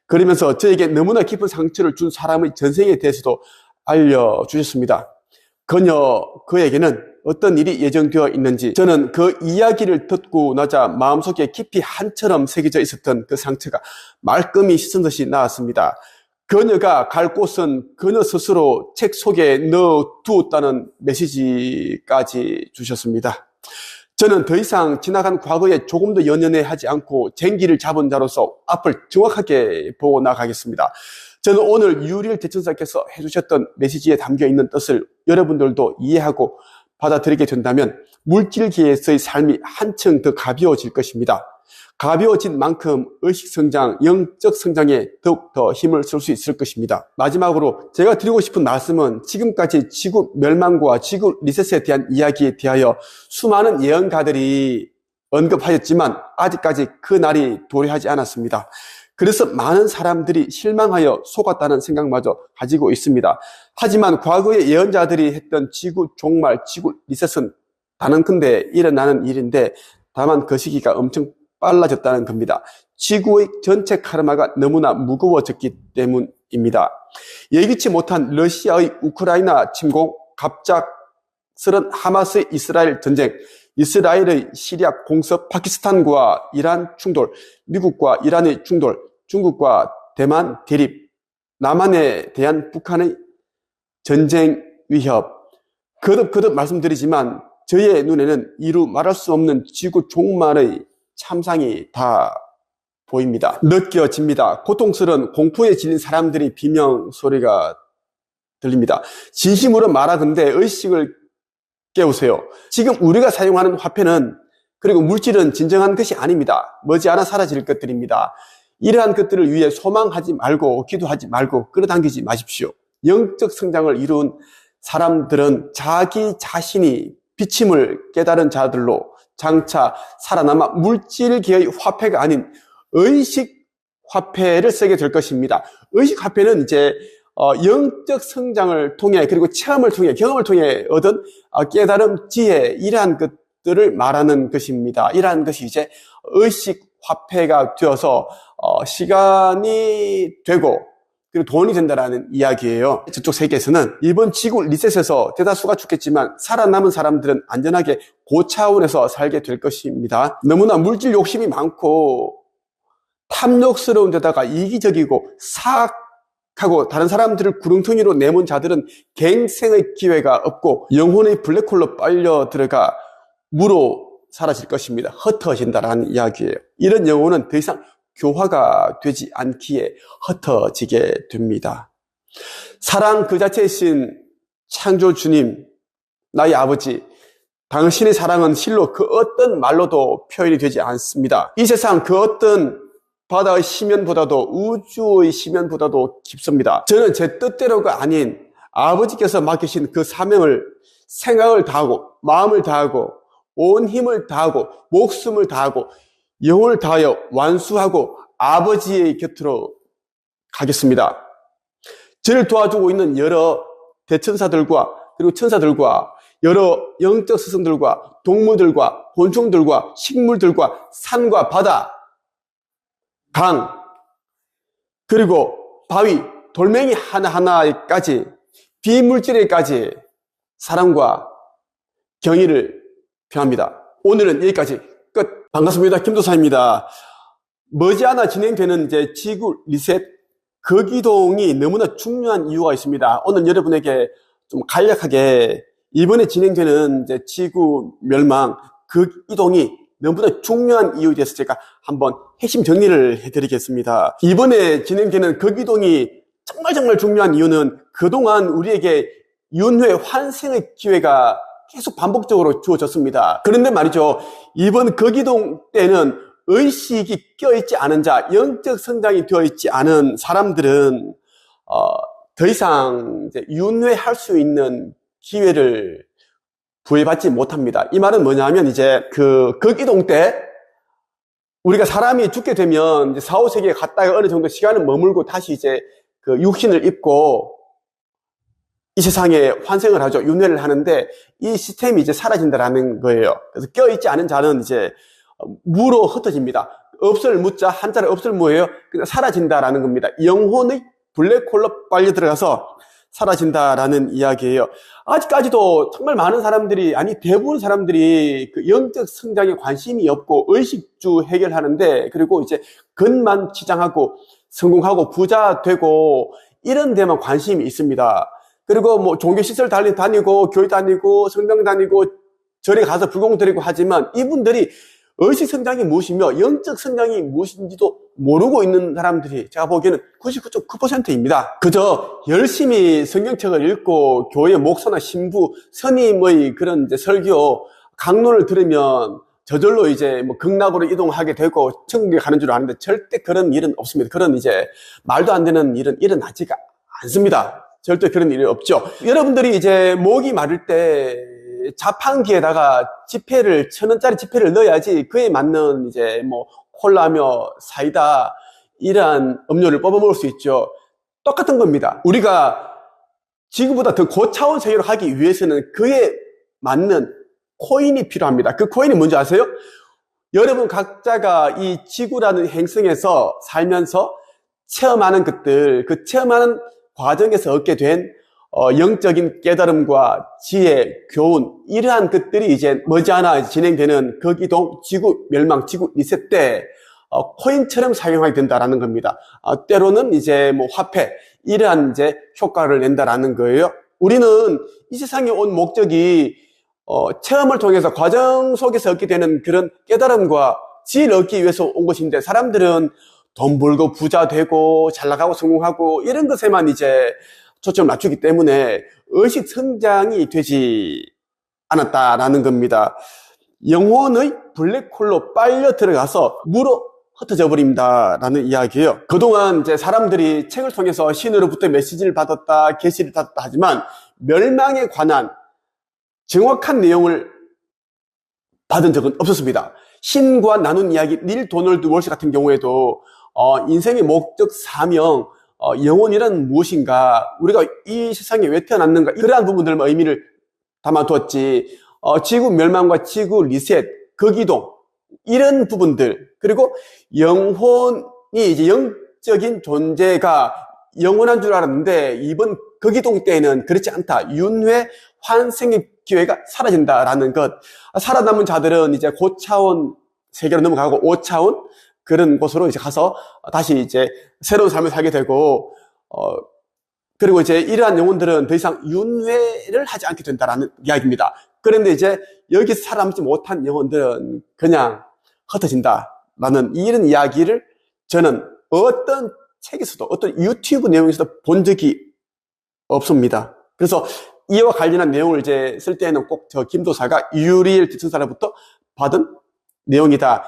그러면서 저에게 너무나 깊은 상처를 준 사람의 전생에 대해서도 알려주셨습니다. 그에게는 어떤 일이 예정되어 있는지, 저는 그 이야기를 듣고 나자 마음속에 깊이 한처럼 새겨져 있었던 그 상처가 말끔히 씻은 듯이 나았습니다. 그녀가 갈 곳은 그녀 스스로 책 속에 넣어두었다는 메시지까지 주셨습니다. 저는 더 이상 지나간 과거에 조금도 연연해하지 않고 쟁기를 잡은 자로서 앞을 정확하게 보고 나가겠습니다. 저는 오늘 유리엘 대천사께서 해주셨던 메시지에 담겨있는 뜻을 여러분들도 이해하고 받아들이게 된다면 물질계에서의 삶이 한층 더 가벼워질 것입니다. 가벼워진 만큼 의식성장, 영적 성장에 더욱더 힘을 쓸 수 있을 것입니다. 마지막으로 제가 드리고 싶은 말씀은, 지금까지 지구 멸망과 지구 리셋에 대한 이야기에 대하여 수많은 예언가들이 언급하였지만 아직까지 그 날이 도래하지 않았습니다. 그래서 많은 사람들이 실망하여 속았다는 생각마저 가지고 있습니다. 하지만 과거의 예언자들이 했던 지구 종말, 지구 리셋은 단언컨대 일어나는 일인데, 다만 그 시기가 엄청 빨라졌다는 겁니다. 지구의 전체 카르마가 너무나 무거워졌기 때문입니다. 예기치 못한 러시아의 우크라이나 침공, 갑작스런 하마스의 이스라엘 전쟁, 이스라엘의 시리아 공습, 파키스탄과 이란 충돌, 미국과 이란의 충돌, 중국과 대만 대립, 남한에 대한 북한의 전쟁 위협, 거듭 말씀드리지만 저의 눈에는 이루 말할 수 없는 지구 종말의 참상이 다 보입니다. 느껴집니다. 고통스러운 공포에 질린 사람들이 비명소리가 들립니다. 진심으로 말하건대 의식을 깨우세요. 지금 우리가 사용하는 화폐는 그리고 물질은 진정한 것이 아닙니다. 머지않아 사라질 것들입니다. 이러한 것들을 위해 소망하지 말고 기도하지 말고 끌어당기지 마십시오. 영적 성장을 이룬 사람들은 자기 자신이 비침을 깨달은 자들로 장차 살아남아 물질계의 화폐가 아닌 의식 화폐를 쓰게 될 것입니다. 의식 화폐는 이제 영적 성장을 통해 그리고 체험을 통해 경험을 통해 얻은 깨달음, 지혜 이러한 것들을 말하는 것입니다. 이러한 것이 이제 의식 화폐가 되어서 시간이 되고 그리고 돈이 된다라는 이야기예요. 저쪽 세계에서는 이번 지구 리셋에서 대다수가 죽겠지만 살아남은 사람들은 안전하게 고차원에서 살게 될 것입니다. 너무나 물질 욕심이 많고 탐욕스러운 데다가 이기적이고 사악하고 다른 사람들을 구렁텅이로 내몬 자들은 갱생의 기회가 없고 영혼의 블랙홀로 빨려 들어가 무로 사라질 것입니다. 흩어진다라는 이야기예요. 이런 영혼은 더 이상 교화가 되지 않기에 흩어지게 됩니다. 사랑 그 자체이신 창조 주님, 나의 아버지, 당신의 사랑은 실로 그 어떤 말로도 표현이 되지 않습니다. 이 세상 그 어떤 바다의 심연보다도 우주의 심연보다도 깊습니다. 저는 제 뜻대로가 아닌 아버지께서 맡기신 그 사명을 생각을 다하고 마음을 다하고 온 힘을 다하고 목숨을 다하고 영혼을 다하여 완수하고 아버지의 곁으로 가겠습니다. 저를 도와주고 있는 여러 대천사들과 그리고 천사들과 여러 영적 스승들과 동물들과 곤충들과 식물들과 산과 바다, 강, 그리고 바위, 돌멩이 하나하나까지 비물질에까지 사랑과 경의를 표합니다. 오늘은 여기까지 끝. 반갑습니다. 김도사입니다. 머지않아 진행되는 이제 지구 리셋 거기동이 너무나 중요한 이유가 있습니다. 오늘 여러분에게 좀 간략하게 이번에 진행되는 이제 지구 멸망 거기동이 너무나 중요한 이유에 대해서 제가 한번 핵심 정리를 해드리겠습니다. 이번에 진행되는 거기동이 정말 중요한 이유는 그동안 우리에게 윤회 환생의 기회가 계속 반복적으로 주어졌습니다. 그런데 말이죠. 이번 거기동 때는 의식이 껴있지 않은 자, 영적 성장이 되어있지 않은 사람들은 더 이상 이제 윤회할 수 있는 기회를 부여받지 못합니다. 이 말은 뭐냐면 이제 거기동 때 우리가 사람이 죽게 되면 이제 4, 5세기에 갔다가 어느 정도 시간을 머물고 다시 이제 그 육신을 입고 이 세상에 환생을 하죠. 윤회를 하는데 이 시스템이 이제 사라진다라는 거예요. 그래서 껴있지 않은 자는 이제 무로 흩어집니다. 없을 무자, 한자를 없을 무예요. 그냥 사라진다라는 겁니다. 영혼의 블랙홀로 빨려 들어가서 사라진다라는 이야기예요. 아직까지도 정말 많은 사람들이, 아니 대부분 사람들이 그 영적 성장에 관심이 없고 의식주 해결하는데, 그리고 이제 겉만 치장하고 성공하고 부자 되고 이런 데만 관심이 있습니다. 그리고 뭐 종교시설 다니고 교회 다니고 성당 다니고 절에 가서 불공 드리고 하지만 이분들이 의식 성장이 무엇이며 영적 성장이 무엇인지도 모르고 있는 사람들이 제가 보기에는 99.9%입니다. 그저 열심히 성경책을 읽고 교회 목사나 신부, 스님의 그런 이제 설교, 강론을 들으면 저절로 이제 뭐 극락으로 이동하게 되고 천국에 가는 줄 아는데 절대 그런 일은 없습니다. 그런 이제 말도 안 되는 일은 일어나지가 않습니다. 절대 그런 일이 없죠. 여러분들이 이제 목이 마를 때 자판기에다가 지폐를 1,000원짜리 지폐를 넣어야지 그에 맞는 이제 뭐 콜라며 사이다 이러한 음료를 뽑아 먹을 수 있죠. 똑같은 겁니다. 우리가 지구보다 더 고차원 세계로 하기 위해서는 그에 맞는 코인이 필요합니다. 그 코인이 뭔지 아세요? 여러분 각자가 이 지구라는 행성에서 살면서 체험하는 것들, 그 체험하는 과정에서 얻게 된 영적인 깨달음과 지혜, 교훈 이러한 것들이 이제 머지않아 진행되는 거기동 지구 멸망, 지구 리셋 때 코인처럼 사용하게 된다라는 겁니다. 때로는 이제 뭐 화폐 이러한 이제 효과를 낸다라는 거예요. 우리는 이 세상에 온 목적이 체험을 통해서 과정 속에서 얻게 되는 그런 깨달음과 지혜를 얻기 위해서 온 것인데, 사람들은 돈 벌고 부자 되고 잘 나가고 성공하고 이런 것에만 이제 초점을 맞추기 때문에 의식 성장이 되지 않았다라는 겁니다. 영혼의 블랙홀로 빨려 들어가서 물어 흩어져 버립니다라는 이야기예요. 그동안 이제 사람들이 책을 통해서 신으로부터 메시지를 받았다, 계시를 받았다 하지만 멸망에 관한 정확한 내용을 받은 적은 없었습니다. 신과 나눈 이야기, 닐 도널드 월시 같은 경우에도 인생의 목적, 사명, 영혼이란 무엇인가, 우리가 이 세상에 왜 태어났는가, 그러한 부분들만 의미를 담아두었지, 지구 멸망과 지구 리셋, 극이동, 이런 부분들, 그리고 영혼이 이제 영적인 존재가 영원한 줄 알았는데, 이번 극이동 때에는 그렇지 않다. 윤회, 환생의 기회가 사라진다라는 것. 살아남은 자들은 이제 고차원 세계로 넘어가고 5차원 그런 곳으로 이제 가서 다시 이제 새로운 삶을 살게 되고, 그리고 이제 이러한 영혼들은 더 이상 윤회를 하지 않게 된다라는 이야기입니다. 그런데 이제 여기서 살아남지 못한 영혼들은 그냥 흩어진다라는 이런 이야기를 저는 어떤 책에서도 어떤 유튜브 내용에서도 본 적이 없습니다. 그래서 이와 관련한 내용을 이제 쓸 때에는 꼭 저 김도사가 유리엘 대천사로부터 받은 내용이다,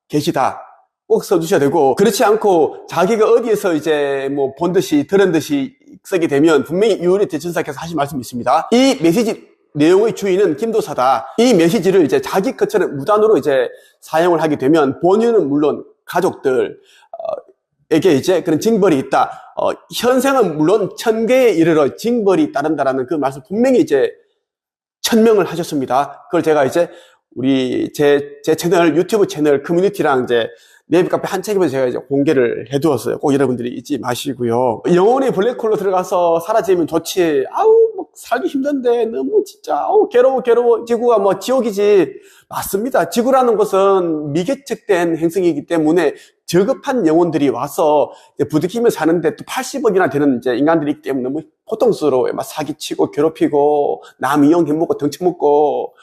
계시다 꼭 써주셔야 되고, 그렇지 않고 자기가 어디에서 이제 뭐 본 듯이 들은 듯이 쓰게 되면 분명히 유리엘 대천사께서 하신 말씀이 있습니다. 이 메시지 내용의 주인은 김도사다. 이 메시지를 이제 자기 것처럼 무단으로 이제 사용을 하게 되면 본인은 물론 가족들 에게 이제 그런 징벌이 있다. 현생은 물론 1000개에 이르러 징벌이 따른다라는 그 말씀 분명히 이제 천명을 하셨습니다. 그걸 제가 이제 우리 제 채널, 유튜브 채널 커뮤니티랑 이제 네이버 카페 한 책임에서 제가 이제 공개를 해두었어요. 꼭 여러분들이 잊지 마시고요. 영혼이 블랙홀로 들어가서 사라지면 좋지. 아우, 뭐 살기 힘든데 너무 진짜 아우 괴로워. 지구가 뭐 지옥이지. 맞습니다. 지구라는 것은 미개척된 행성이기 때문에 저급한 영혼들이 와서 부득이며 사는데 또 80억이나 되는 이제 인간들이 있기 때문에 너무 고통스러워요. 막 사기치고 괴롭히고 남 이용해먹고 덩쳐먹고.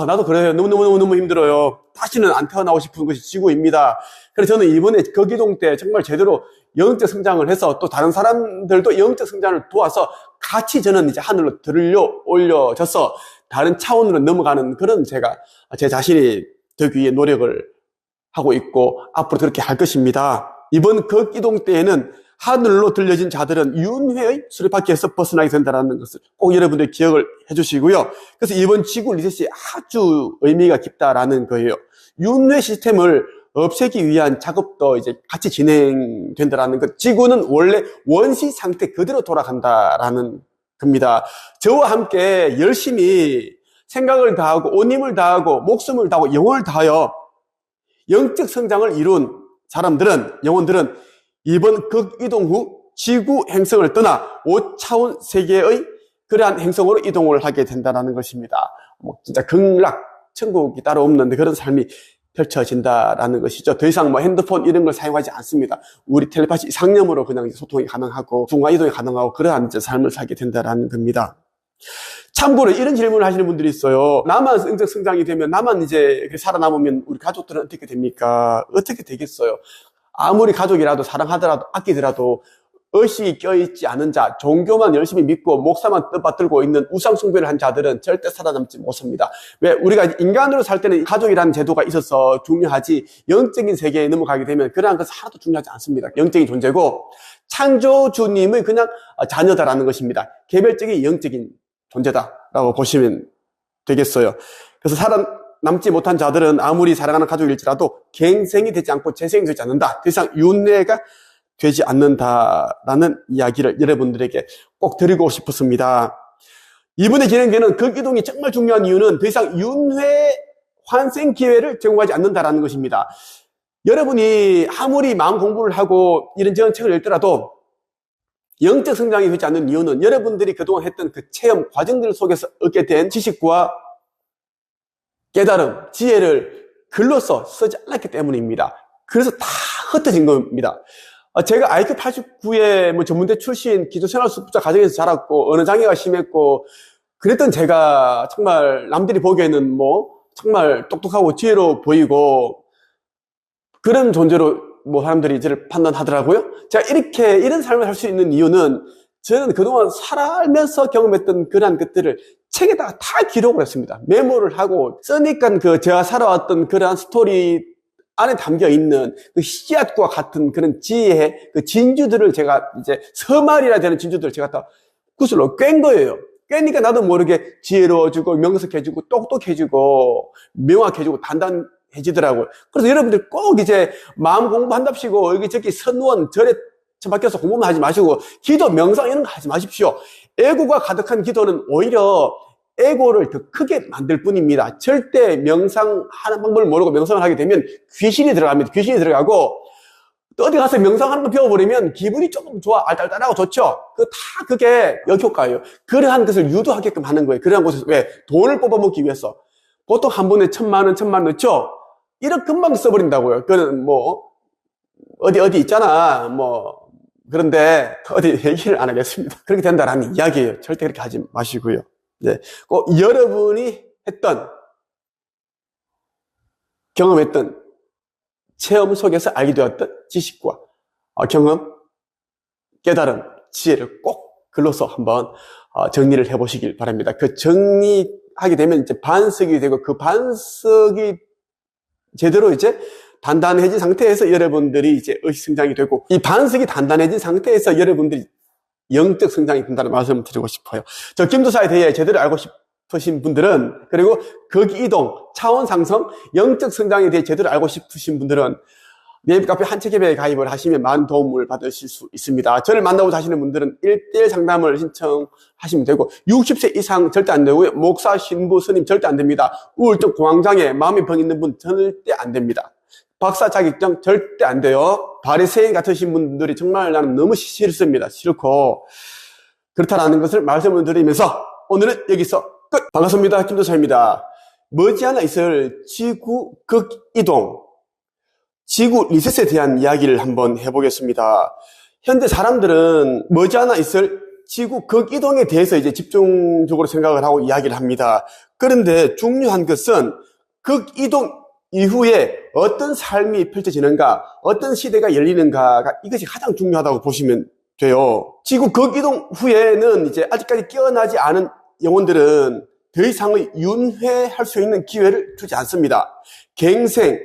나도 그래요. 너무 힘들어요. 다시는 안 태어나고 싶은 것이 지구입니다. 그래서 저는 이번에 거기동 때 정말 제대로 영적 성장을 해서 또 다른 사람들도 영적 성장을 도와서 같이 저는 이제 하늘로 들려 올려져서 다른 차원으로 넘어가는 그런 제가 제 자신이 되기 위해 노력을 하고 있고 앞으로 그렇게 할 것입니다. 이번 극이동 때에는 하늘로 들려진 자들은 윤회의 수레바퀴에서 벗어나게 된다는 것을 꼭 여러분들 기억을 해주시고요. 그래서 이번 지구 리셋이 아주 의미가 깊다라는 거예요. 윤회 시스템을 없애기 위한 작업도 이제 같이 진행된다라는 것. 지구는 원래 원시 상태 그대로 돌아간다라는 겁니다. 저와 함께 열심히 생각을 다하고 온 힘을 다하고 목숨을 다하고 영혼을 다하여 영적 성장을 이룬 사람들은, 영혼들은 이번 극이동 후 지구 행성을 떠나 5차원 세계의 그러한 행성으로 이동을 하게 된다는 것입니다. 뭐 진짜 극락, 천국이 따로 없는데 그런 삶이 펼쳐진다라는 것이죠. 더 이상 뭐 핸드폰 이런 걸 사용하지 않습니다. 우리 텔레파시 상념으로 그냥 소통이 가능하고 중간 이동이 가능하고 그러한 이제 삶을 살게 된다라는 겁니다. 참고로 이런 질문을 하시는 분들이 있어요. 나만 영적 성장이 되면, 나만 이제 살아남으면 우리 가족들은 어떻게 됩니까? 어떻게 되겠어요? 아무리 가족이라도 사랑하더라도 아끼더라도 의식이 껴있지 않은 자, 종교만 열심히 믿고 목사만 떠받들고 있는 우상 숭배를 한 자들은 절대 살아남지 못합니다. 왜? 우리가 인간으로 살 때는 가족이라는 제도가 있어서 중요하지, 영적인 세계에 넘어가게 되면 그러한 것은 하나도 중요하지 않습니다. 영적인 존재고 창조주님의 그냥 자녀다라는 것입니다. 개별적인 영적인 존재다라고 보시면 되겠어요. 그래서 살아남지 못한 자들은 아무리 사랑하는 가족일지라도 갱생이 되지 않고 재생이 되지 않는다. 더 이상 윤회가 되지 않는다라는 이야기를 여러분들에게 꼭 드리고 싶었습니다. 이번에 진행되는 극이동이 정말 중요한 이유는 더 이상 윤회 환생 기회를 제공하지 않는다라는 것입니다. 여러분이 아무리 마음 공부를 하고 이런저런 책을 읽더라도 영적 성장이 되지 않는 이유는 여러분들이 그동안 했던 그 체험 과정들 속에서 얻게 된 지식과 깨달음, 지혜를 글로써 쓰지 않았기 때문입니다. 그래서 다 흩어진 겁니다. 제가 IQ 89의 뭐 전문대 출신 기초생활수급자 가정에서 자랐고 어느 장애가 심했고 그랬던 제가 정말 남들이 보기에는 뭐 정말 똑똑하고 지혜로 보이고 그런 존재로 뭐 사람들이 저를 판단하더라고요. 제가 이런 삶을 할 수 있는 이유는 저는 그동안 살면서 경험했던 그러한 것들을 책에다가 다 기록을 했습니다. 메모를 하고 쓰니까 제가 살아왔던 그러한 스토리 안에 담겨 있는 그 씨앗과 같은 그런 지혜의 그 진주들을 제가 이제 서말이라 되는 진주들을 제가 다 구슬로 꿰은 거예요. 꿰니까 나도 모르게 지혜로워지고 명석해지고 똑똑해지고 명확해지고 단단해지더라고요. 그래서 여러분들 꼭 이제 마음 공부한답시고 여기저기 선원 절에 처박혀서 공부만 하지 마시고 기도 명상 이런 거 하지 마십시오. 에고가 가득한 기도는 오히려 에고를 더 크게 만들 뿐입니다. 절대 명상하는 방법을 모르고 명상을 하게 되면 귀신이 들어갑니다. 귀신이 들어가고 또 어디 가서 명상하는 거 배워버리면 기분이 조금 좋아, 알딸딸하고 좋죠? 그게 역효과예요. 그러한 것을 유도하게끔 하는 거예요. 그러한 곳에서 왜? 돈을 뽑아먹기 위해서. 보통 한 번에 1,000만 원 넣죠? 1억 금방 써버린다고요. 그는 뭐, 어디 있잖아. 뭐, 그런데 어디 얘기를 안 하겠습니다. 그렇게 된다라는 이야기예요. 절대 그렇게 하지 마시고요. 네. 꼭 여러분이 했던, 경험했던, 체험 속에서 알게 되었던 지식과 경험, 깨달음, 지혜를 꼭 글로서 한번 정리를 해보시길 바랍니다. 그 정리하게 되면 이제 반석이 되고 그 반석이 제대로 이제 단단해진 상태에서 여러분들이 이제 의식 성장이 되고 이 반석이 단단해진 상태에서 여러분들이 영적 성장이 된다는 말씀을 드리고 싶어요. 저 김도사에 대해 제대로 알고 싶으신 분들은 그리고 거기 이동, 차원 상승, 영적 성장에 대해 제대로 알고 싶으신 분들은 네이버 카페 한책협회에 가입을 하시면 많은 도움을 받으실 수 있습니다. 저를 만나고 하시는 분들은 1대1 상담을 신청하시면 되고 60세 이상 절대 안 되고요. 목사, 신부, 스님 절대 안 됩니다. 우울증, 공황장애, 마음의 병 있는 분 절대 안 됩니다. 박사 자격증 절대 안 돼요. 바리새인 같으신 분들이 정말 나는 너무 싫습니다. 싫고 그렇다는 것을 말씀을 드리면서 오늘은 여기서 끝! 반갑습니다. 김도사입니다. 머지않아 있을 지구 극이동, 지구 리셋에 대한 이야기를 한번 해보겠습니다. 현재 사람들은 머지않아 있을 지구 극이동에 대해서 이제 집중적으로 생각을 하고 이야기를 합니다. 그런데 중요한 것은 극이동 이후에 어떤 삶이 펼쳐지는가, 어떤 시대가 열리는가가 이것이 가장 중요하다고 보시면 돼요. 지구 극이동 후에는 이제 아직까지 깨어나지 않은 영혼들은 더 이상의 윤회할 수 있는 기회를 주지 않습니다. 갱생,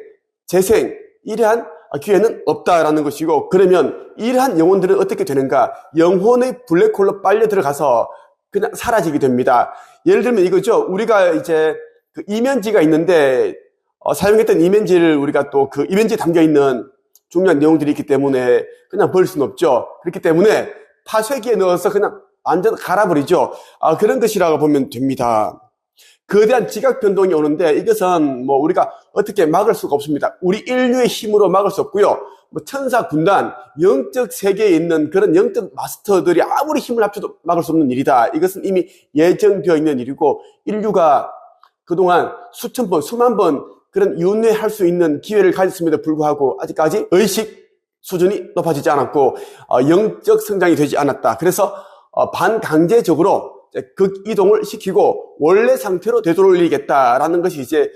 재생, 이러한 기회는 없다라는 것이고, 그러면 이러한 영혼들은 어떻게 되는가? 영혼의 블랙홀로 빨려 들어가서 그냥 사라지게 됩니다. 예를 들면 이거죠. 우리가 이제 그 이면지가 있는데 사용했던 이면지를 우리가 또 그 이면지에 담겨 있는 중요한 내용들이 있기 때문에 그냥 버릴 수는 없죠. 그렇기 때문에 파쇄기에 넣어서 그냥 완전 갈아버리죠. 그런 것이라고 보면 됩니다. 거대한 지각 변동이 오는데 이것은 뭐 우리가 어떻게 막을 수가 없습니다. 우리 인류의 힘으로 막을 수 없고요. 뭐 천사 군단, 영적 세계에 있는 그런 영적 마스터들이 아무리 힘을 합쳐도 막을 수 없는 일이다. 이것은 이미 예정되어 있는 일이고 인류가 그동안 수천 번, 수만 번 그런 윤회할 수 있는 기회를 가졌음에도 불구하고 아직까지 의식 수준이 높아지지 않았고 영적 성장이 되지 않았다. 그래서 반강제적으로 극이동을 시키고 원래 상태로 되돌리겠다라는 것이 이제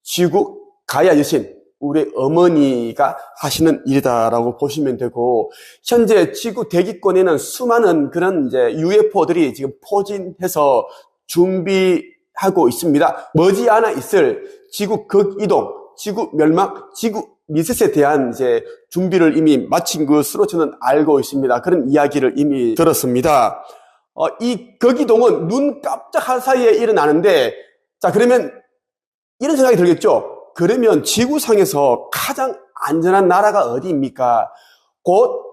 지구 가야 여신, 우리 어머니가 하시는 일이다라고 보시면 되고, 현재 지구 대기권에는 수많은 그런 이제 UFO들이 지금 포진해서 준비하고 있습니다. 머지않아 있을 지구 극이동, 지구 멸망, 지구 리셋에 대한 이제 준비를 이미 마친 것으로 저는 알고 있습니다. 그런 이야기를 이미 들었습니다. 이 극이동은 눈 깜짝할 사이에 일어나는데, 자, 그러면 이런 생각이 들겠죠? 그러면 지구상에서 가장 안전한 나라가 어디입니까? 곧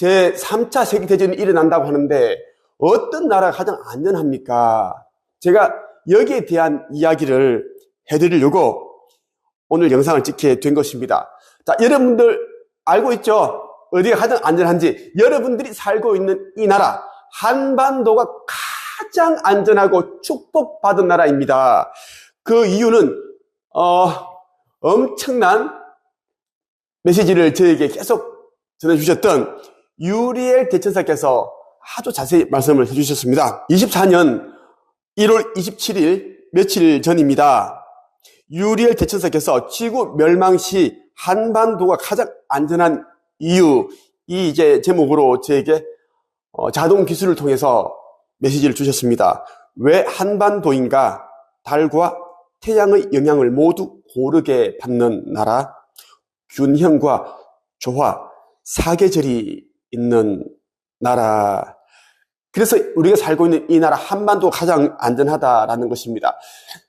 제3차 세계대전이 일어난다고 하는데, 어떤 나라가 가장 안전합니까? 제가 여기에 대한 이야기를 해드리려고 오늘 영상을 찍게 된 것입니다. 자, 여러분들 알고 있죠? 어디가 가장 안전한지. 여러분들이 살고 있는 이 나라, 한반도가 가장 안전하고 축복받은 나라입니다. 그 이유는 엄청난 메시지를 저에게 계속 전해주셨던 유리엘 대천사께서 아주 자세히 말씀을 해주셨습니다. 24년 1월 27일 며칠 전입니다. 유리엘 대천사께서 지구 멸망 시 한반도가 가장 안전한 이유, 이 이제 제목으로 저에게 자동 기술을 통해서 메시지를 주셨습니다. 왜 한반도인가? 달과 태양의 영향을 모두 고르게 받는 나라, 균형과 조화, 사계절이 있는 나라. 그래서 우리가 살고 있는 이 나라 한반도가 가장 안전하다라는 것입니다.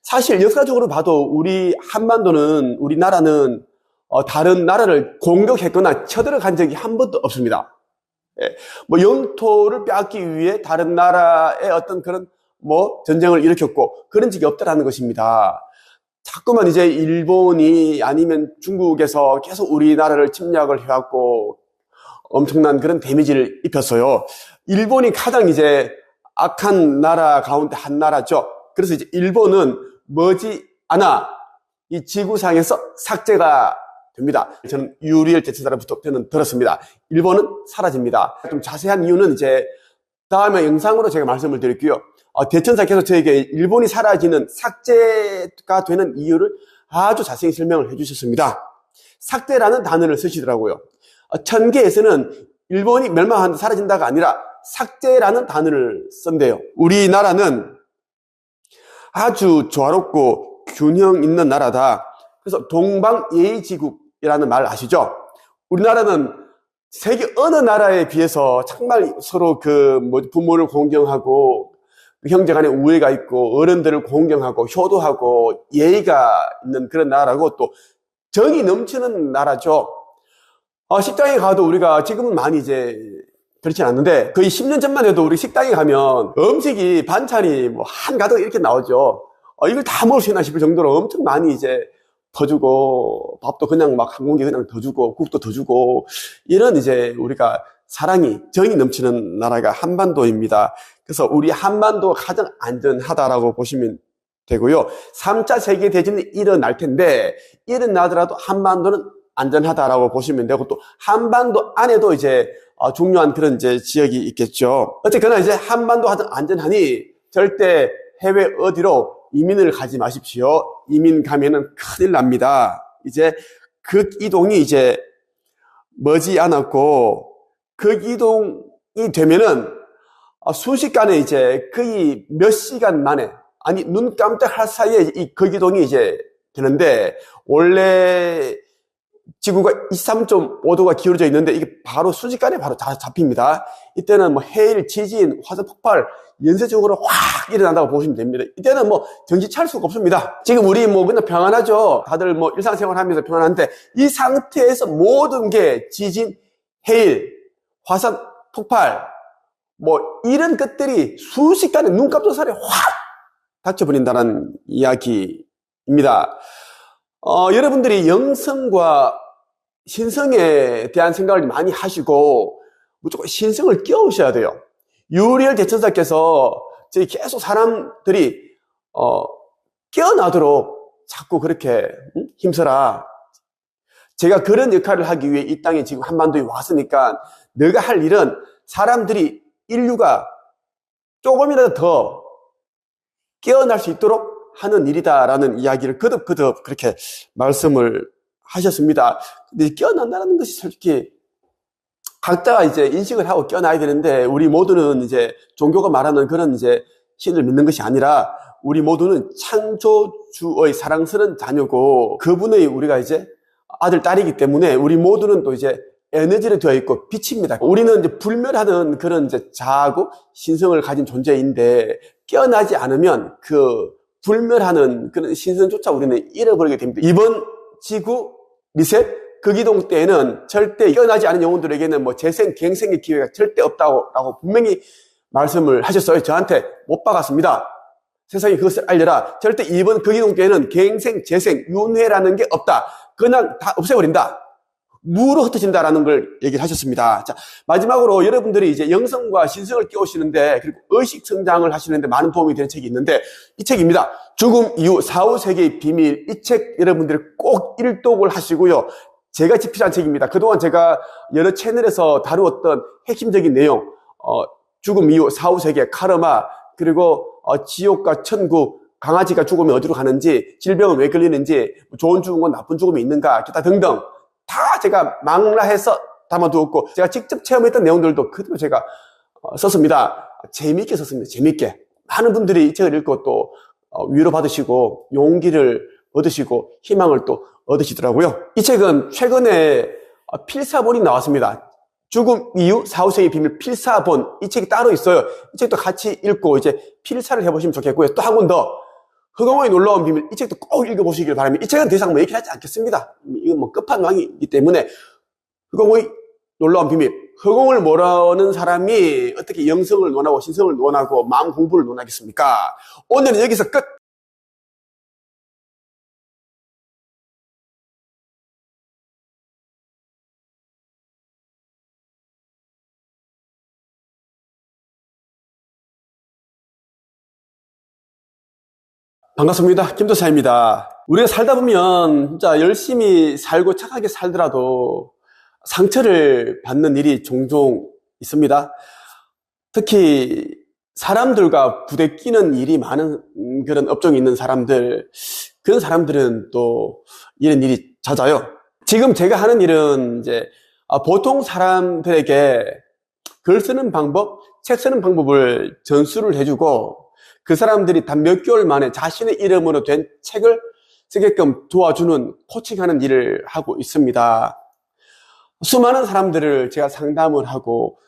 사실 역사적으로 봐도 우리 한반도는, 우리나라는 다른 나라를 공격했거나 쳐들어간 적이 한 번도 없습니다. 예, 뭐 영토를 빼앗기 위해 다른 나라의 어떤 그런 전쟁을 일으켰고 그런 적이 없다라는 것입니다. 자꾸만 이제 일본이 아니면 중국에서 계속 우리나라를 침략을 해왔고 엄청난 그런 데미지를 입혔어요. 일본이 가장 이제 악한 나라 가운데 한 나라죠. 그래서 이제 일본은 머지않아 이 지구상에서 삭제가 됩니다. 저는 유리엘 대천사로부터 저는 들었습니다. 일본은 사라집니다. 좀 자세한 이유는 이제 다음에 영상으로 제가 말씀을 드릴게요. 대천사께서 저에게 일본이 사라지는, 삭제가 되는 이유를 아주 자세히 설명을 해주셨습니다. 삭제라는 단어를 쓰시더라고요. 천계에서는 일본이 멸망한다, 사라진다가 아니라 삭제라는 단어를 쓴대요. 우리나라는 아주 조화롭고 균형 있는 나라다. 그래서 동방예의지국이라는 말 아시죠? 우리나라는 세계 어느 나라에 비해서 정말 서로 부모를 공경하고 형제 간에 우애가 있고 어른들을 공경하고 효도하고 예의가 있는 그런 나라고 또 정이 넘치는 나라죠. 식당에 가도 우리가 지금은 많이 이제 그렇진 않는데 거의 10년 전만 해도 우리 식당에 가면 음식이 반찬이 한가득 이렇게 나오죠. 이걸 다 먹을 수 있나 싶을 정도로 엄청 많이 이제 더 주고 밥도 그냥 한 공기 그냥 더 주고 국도 더 주고 이런 이제 우리가 사랑이 정이 넘치는 나라가 한반도입니다. 그래서 우리 한반도가 가장 안전하다라고 보시면 되고요. 3차 세계대전이 일어날 텐데 일어나더라도 한반도는 안전하다라고 보시면 되고 또 한반도 안에도 이제 중요한 그런 이제 지역이 있겠죠. 어쨌거나 이제 한반도 가장 안전하니 절대 해외 어디로 이민을 가지 마십시오. 이민 가면은 큰일 납니다. 이제 극이동이 이제 머지않았고 극이동이 되면은 순식간에 이제 거의 몇 시간 만에, 아니 눈 깜짝할 사이에 이 극이동이 이제 되는데 원래 지구가 23.5도가 기울어져 있는데 이게 바로 순식간에 바로 잡힙니다. 이때는 해일, 지진, 화산 폭발 연쇄적으로 확 일어난다고 보시면 됩니다. 이때는 정신 차릴 수가 없습니다. 지금 우리 그냥 평안하죠. 다들 일상생활 하면서 평안한데 이 상태에서 모든 게 지진, 해일, 화산 폭발 이런 것들이 순식간에 눈 깜짝 사이에 확 닥쳐버린다는 이야기입니다. 여러분들이 영성과 신성에 대한 생각을 많이 하시고 무조건 신성을 끼워오셔야 돼요. 유리엘 대천사께서 저희 계속 사람들이 깨어나도록 자꾸 그렇게 힘써라. 제가 그런 역할을 하기 위해 이 땅에 지금 한반도에 왔으니까 너가 할 일은 사람들이, 인류가 조금이라도 더 깨어날 수 있도록 하는 일이다라는 이야기를 거듭거듭 그렇게 말씀을 하셨습니다. 근데 깨어난다는 것이 솔직히 각자가 이제 인식을 하고 깨어나야 되는데 우리 모두는 이제 종교가 말하는 그런 이제 신을 믿는 것이 아니라 우리 모두는 창조주의 사랑스러운 자녀고 그분의 우리가 이제 아들, 딸이기 때문에 우리 모두는 또 이제 에너지로 되어 있고 빛입니다. 우리는 이제 불멸하는 그런 이제 자아고 신성을 가진 존재인데 깨어나지 않으면 그 불멸하는 그런 신성조차 우리는 잃어버리게 됩니다. 이번 지구 리셋 극이동 때에는 절대 깨어나지 않은 영혼들에게는 재생, 갱생의 기회가 절대 없다고 분명히 말씀을 하셨어요. 저한테 못 박았습니다. 세상에 그것을 알려라. 절대 이번 극이동 때에는 갱생, 재생, 윤회라는 게 없다. 그냥 다 없애버린다. 무로 흩어진다라는 걸 얘기를 하셨습니다. 자, 마지막으로 여러분들이 이제 영성과 신성을 끼우시는데 그리고 의식 성장을 하시는데 많은 도움이 되는 책이 있는데 이 책입니다. 죽음 이후 사후 세계의 비밀. 이 책 여러분들이 꼭 일독을 하시고요. 제가 집필한 책입니다. 그동안 제가 여러 채널에서 다루었던 핵심적인 내용, 죽음 이후 사후 세계, 카르마, 그리고 지옥과 천국, 강아지가 죽으면 어디로 가는지, 질병은 왜 걸리는지, 좋은 죽음과 나쁜 죽음이 있는가, 기타 등등 다 제가 망라해서 담아두었고, 제가 직접 체험했던 내용들도 그대로 제가 썼습니다. 재미있게 썼습니다. 재미있게. 많은 분들이 이 책을 읽고 또 위로받으시고 용기를 얻으시고 희망을 또 얻으시더라고요. 이 책은 최근에 필사본이 나왔습니다. 죽음 이후 사후세계의 비밀 필사본, 이 책이 따로 있어요. 이 책도 같이 읽고 이제 필사를 해보시면 좋겠고요. 또 한 권 더, 허경호의 놀라운 비밀, 이 책도 꼭 읽어보시길 바랍니다. 이 책은 더 이상 뭐 얘기하지 않겠습니다. 이건 뭐 끝판왕이기 때문에. 허경호의 놀라운 비밀, 허공을 모르는 사람이 어떻게 영성을 논하고 신성을 논하고 마음 공부를 논하겠습니까? 오늘은 여기서 끝! 반갑습니다. 김도사입니다. 우리가 살다 보면 진짜 열심히 살고 착하게 살더라도 상처를 받는 일이 종종 있습니다. 특히 사람들과 부대끼는 일이 많은 그런 업종이 있는 사람들, 그런 사람들은 또 이런 일이 잦아요. 지금 제가 하는 일은 이제 보통 사람들에게 글 쓰는 방법, 책 쓰는 방법을 전수를 해주고 그 사람들이 단 몇 개월 만에 자신의 이름으로 된 책을 쓰게끔 도와주는 코칭하는 일을 하고 있습니다. 수많은 사람들을 제가 상담을 하고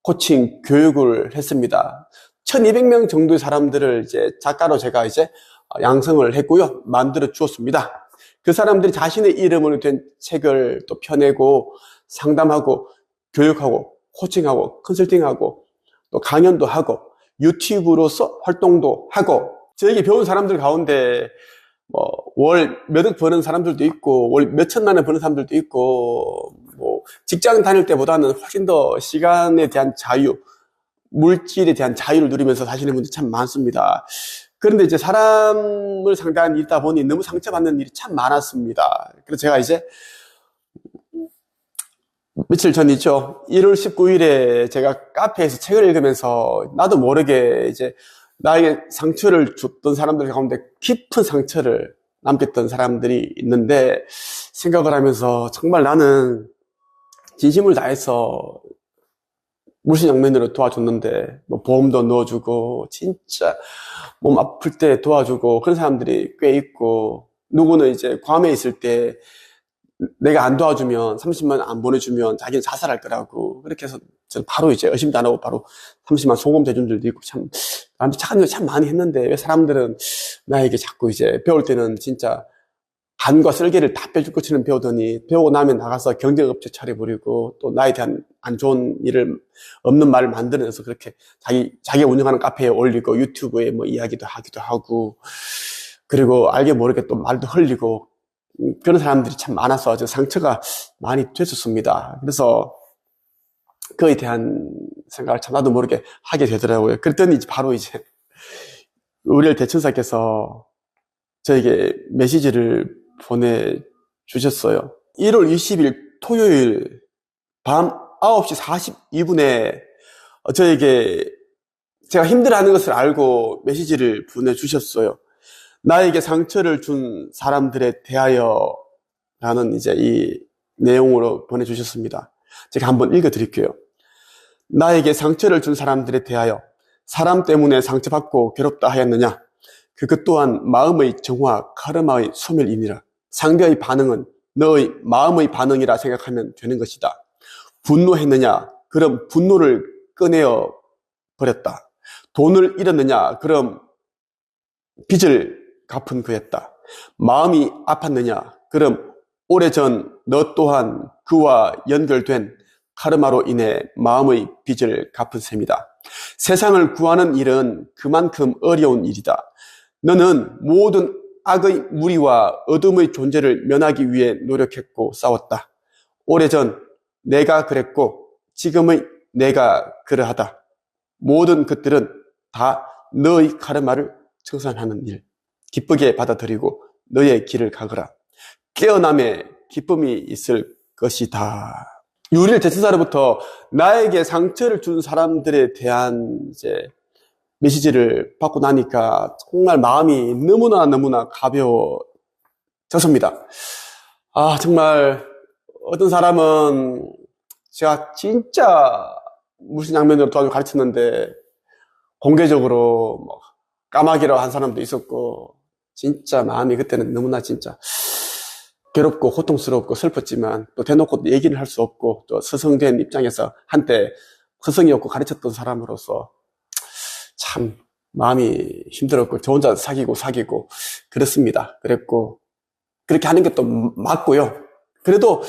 코칭 교육을 했습니다. 1200명 정도의 사람들을 이제 작가로 제가 이제 양성을 했고요. 만들어 주었습니다. 그 사람들이 자신의 이름으로 된 책을 또 펴내고 상담하고 교육하고 코칭하고 컨설팅하고 또 강연도 하고 유튜브로서 활동도 하고, 저에게 배운 사람들 가운데 뭐 월 몇 억 버는 사람들도 있고 월 몇 천만 원 버는 사람들도 있고, 뭐 직장 다닐 때보다는 훨씬 더 시간에 대한 자유, 물질에 대한 자유를 누리면서 사시는 분들이 참 많습니다. 그런데 이제 사람을 상대하는 일이다 보니 너무 상처받는 일이 참 많았습니다. 그래서 제가 이제 며칠 전이죠. 1월 19일에 제가 카페에서 책을 읽으면서 나도 모르게 이제 나에게 상처를 줬던 사람들 가운데 깊은 상처를 남겼던 사람들이 있는데, 생각을 하면서 정말 나는 진심을 다해서 물심양면으로 도와줬는데, 뭐 보험도 넣어주고 진짜 몸 아플 때 도와주고 그런 사람들이 꽤 있고, 누구는 이제 괌에 있을 때 내가 안 도와주면 30만 원 안 보내주면 자기는 자살할 거라고, 그렇게 해서 저는 바로 이제 의심도 안 하고 바로 30만 송금 대준 들도 있고, 참 나한테 착한 일 참 많이 했는데 왜 사람들은 나에게 자꾸 이제 배울 때는 진짜 간과 쓸개를 다 빼줄 것처럼 배우더니 배우고 나면 나가서 경쟁업체 차려버리고 또 나에 대한 안 좋은 일을, 없는 말을 만들어내서 그렇게 자기가 운영하는 카페에 올리고 유튜브에 뭐 이야기도 하기도 하고, 그리고 알게 모르게 또 말도 흘리고, 그런 사람들이 참 많아서 저 상처가 많이 됐었습니다. 그래서 그에 대한 생각을 참 나도 모르게 하게 되더라고요. 그랬더니 바로 이제 우리엘 대천사께서 저에게 메시지를 보내주셨어요. 1월 20일 토요일 밤 9시 42분에 저에게 제가 힘들어하는 것을 알고 메시지를 보내주셨어요. 나에게 상처를 준 사람들에 대하여 라는 이제 이 내용으로 보내주셨습니다. 제가 한번 읽어드릴게요. 나에게 상처를 준 사람들에 대하여, 사람 때문에 상처받고 괴롭다 하였느냐? 그것 또한 마음의 정화, 카르마의 소멸이니라. 상대의 반응은 너의 마음의 반응이라 생각하면 되는 것이다. 분노했느냐? 그럼 분노를 꺼내어 버렸다. 돈을 잃었느냐? 그럼 빚을 갚은 그였다. 마음이 아팠느냐? 그럼 오래전 너 또한 그와 연결된 카르마로 인해 마음의 빚을 갚은 셈이다. 세상을 구하는 일은 그만큼 어려운 일이다. 너는 모든 악의 무리와 어둠의 존재를 면하기 위해 노력했고 싸웠다. 오래전 내가 그랬고 지금의 내가 그러하다. 모든 것들은 다 너의 카르마를 청산하는 일. 기쁘게 받아들이고 너의 길을 가거라. 깨어남에 기쁨이 있을 것이다. 유리엘 대천사로부터 나에게 상처를 준 사람들에 대한 이제 메시지를 받고 나니까 정말 마음이 너무나 가벼워졌습니다. 아, 정말 어떤 사람은 제가 진짜 물신양면으로 도와주고 가르쳤는데 공개적으로 뭐 까마귀라고 한 사람도 있었고, 진짜 마음이 그때는 너무나 진짜 괴롭고 고통스럽고 슬펐지만 또 대놓고 얘기를 할 수 없고, 또 스승된 입장에서 한때 스승이었고 가르쳤던 사람으로서 참 마음이 힘들었고, 저 혼자 사귀고 그렇습니다. 그랬고, 그렇게 하는 게 또 맞고요. 그래도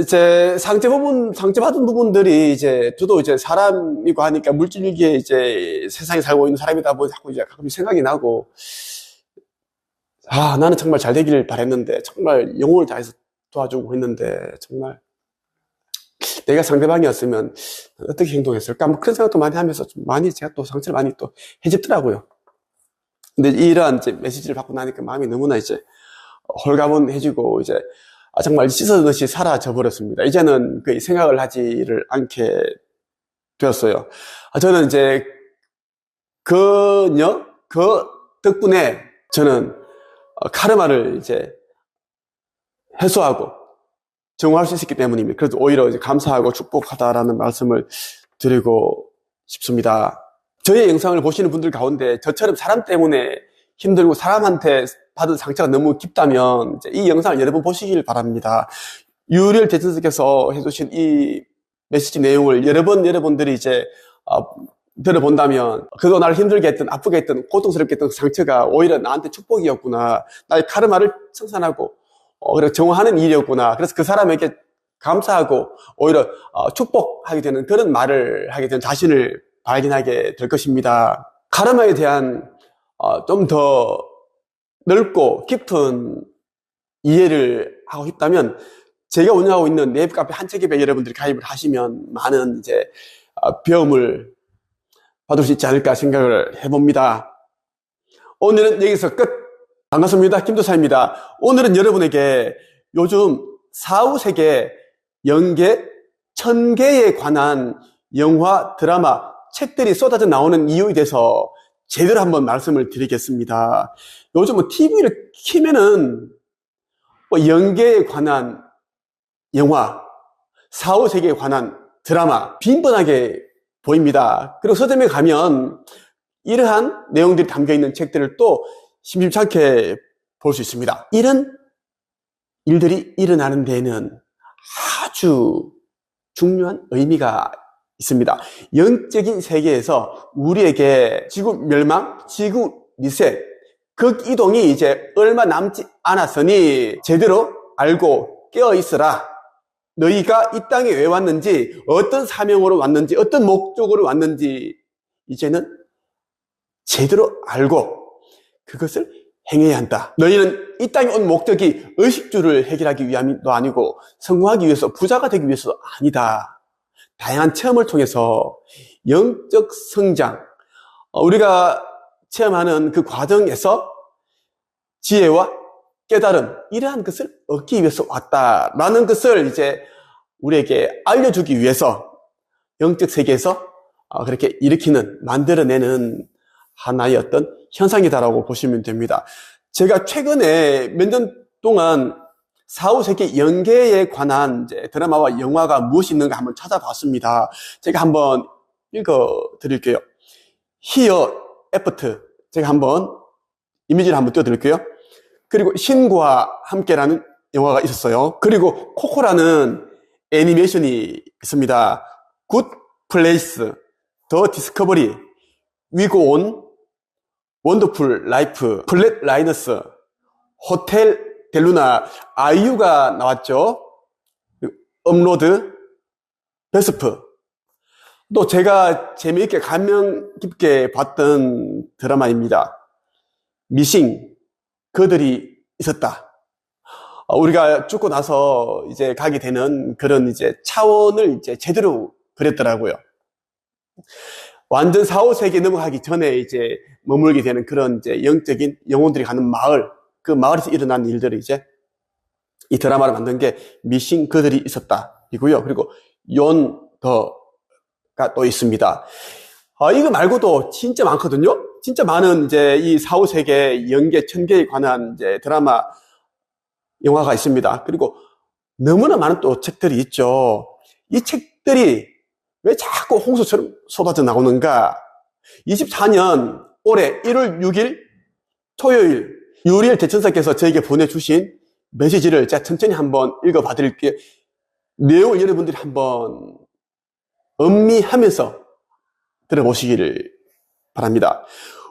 이제 상처받은 부분들이 이제 저도 이제 사람이고 하니까 물질기에 이제 세상에 살고 있는 사람이다 보니 자꾸 이제 가끔 생각이 나고, 아, 나는 정말 잘 되길 바랬는데, 정말 영혼을 다해서 도와주고 했는데, 정말 내가 상대방이었으면 어떻게 행동했을까? 뭐 그런 생각도 많이 하면서 좀 많이 제가 또 상처를 많이 또 해집더라고요. 근데 이러한 이제 메시지를 받고 나니까 마음이 너무나 이제 홀가분해지고, 이제 정말 씻어듯이 사라져 버렸습니다. 이제는 거의 생각을 하지를 않게 되었어요. 저는 이제 그 덕분에 저는 카르마를 이제 해소하고 정화할 수 있었기 때문입니다. 그래서 오히려 이제 감사하고 축복하다라는 말씀을 드리고 싶습니다. 저의 영상을 보시는 분들 가운데 저처럼 사람 때문에 힘들고 사람한테 받은 상처가 너무 깊다면 이제 이 영상을 여러 번 보시길 바랍니다. 유리엘 대전석께서 해주신 이 메시지 내용을 여러 번 여러분들이 이제 들어본다면, 그거 나를 힘들게 했던, 아프게 했던, 고통스럽게 했던 상처가 오히려 나한테 축복이었구나, 나의 카르마를 청산하고 그리고 정화하는 일이었구나, 그래서 그 사람에게 감사하고 오히려 축복하게 되는 그런 말을 하게 되는 자신을 발견하게 될 것입니다. 카르마에 대한 좀 더 넓고 깊은 이해를 하고 싶다면 제가 운영하고 있는 네이버 카페 한책협에 여러분들이 가입을 하시면 많은 이제 배움을 받을 수 있지 않을까 생각을 해봅니다. 오늘은 여기서 끝. 반갑습니다. 김도사입니다. 오늘은 여러분에게 요즘 사후세계 연계 1000개에 관한 영화, 드라마, 책들이 쏟아져 나오는 이유에 대해서 제대로 한번 말씀을 드리겠습니다. 요즘 뭐 TV를 키면은 뭐 연계에 관한 영화, 사후세계에 관한 드라마 빈번하게 보입니다. 그리고 서점에 가면 이러한 내용들이 담겨있는 책들을 또 심심찮게 볼 수 있습니다. 이런 일들이 일어나는 데에는 아주 중요한 의미가 있습니다. 영적인 세계에서 우리에게 지구 멸망, 지구 리셋, 극 이동이 이제 얼마 남지 않았으니 제대로 알고 깨어 있으라. 너희가 이 땅에 왜 왔는지, 어떤 사명으로 왔는지, 어떤 목적으로 왔는지 이제는 제대로 알고 그것을 행해야 한다. 너희는 이 땅에 온 목적이 의식주를 해결하기 위함도 아니고 성공하기 위해서, 부자가 되기 위해서도 아니다. 다양한 체험을 통해서 영적 성장, 우리가 체험하는 그 과정에서 지혜와 깨달음, 이러한 것을 얻기 위해서 왔다라는 것을 이제 우리에게 알려주기 위해서 영적 세계에서 그렇게 만들어내는 하나의 어떤 현상이다라고 보시면 됩니다. 제가 최근에 몇 년 동안 사후세계 연계에 관한 이제 드라마와 영화가 무엇이 있는가 한번 찾아봤습니다. 제가 한번 읽어 드릴게요. 히어 애프트, 제가 한번 이미지를 한번 띄워드릴게요. 그리고 신과 함께라는 영화가 있었어요. 그리고 코코라는 애니메이션이 있습니다. 굿 플레이스, 더 디스커버리, 위고온, 원더풀 라이프, 블랙 라이너스, 호텔 델루나, 아이유가 나왔죠. 업로드, 베스프. 또 제가 재미있게 감명 깊게 봤던 드라마입니다. 미싱, 그들이 있었다. 우리가 죽고 나서 이제 가게 되는 그런 이제 차원을 이제 제대로 그렸더라고요. 완전 사후세계 넘어가기 전에 이제 머물게 되는 그런 이제 영적인 영혼들이 가는 마을, 그 마을에서 일어난 일들을 이제 이 드라마를 만든 게 미싱 그들이 있었다 이고요. 그리고 연 더가 또 있습니다. 이거 말고도 진짜 많거든요. 진짜 많은 이제 이 4, 5세계 영계, 천계에 관한 이제 드라마, 영화가 있습니다. 그리고 너무나 많은 또 책들이 있죠. 이 책들이 왜 자꾸 홍수처럼 쏟아져 나오는가? 24년 올해 1월 6일 토요일 유리엘 대천사께서 저에게 보내주신 메시지를 제가 천천히 한번 읽어봐 드릴게요. 내용을 여러분들이 한번 음미하면서 들어보시기를 바랍니다.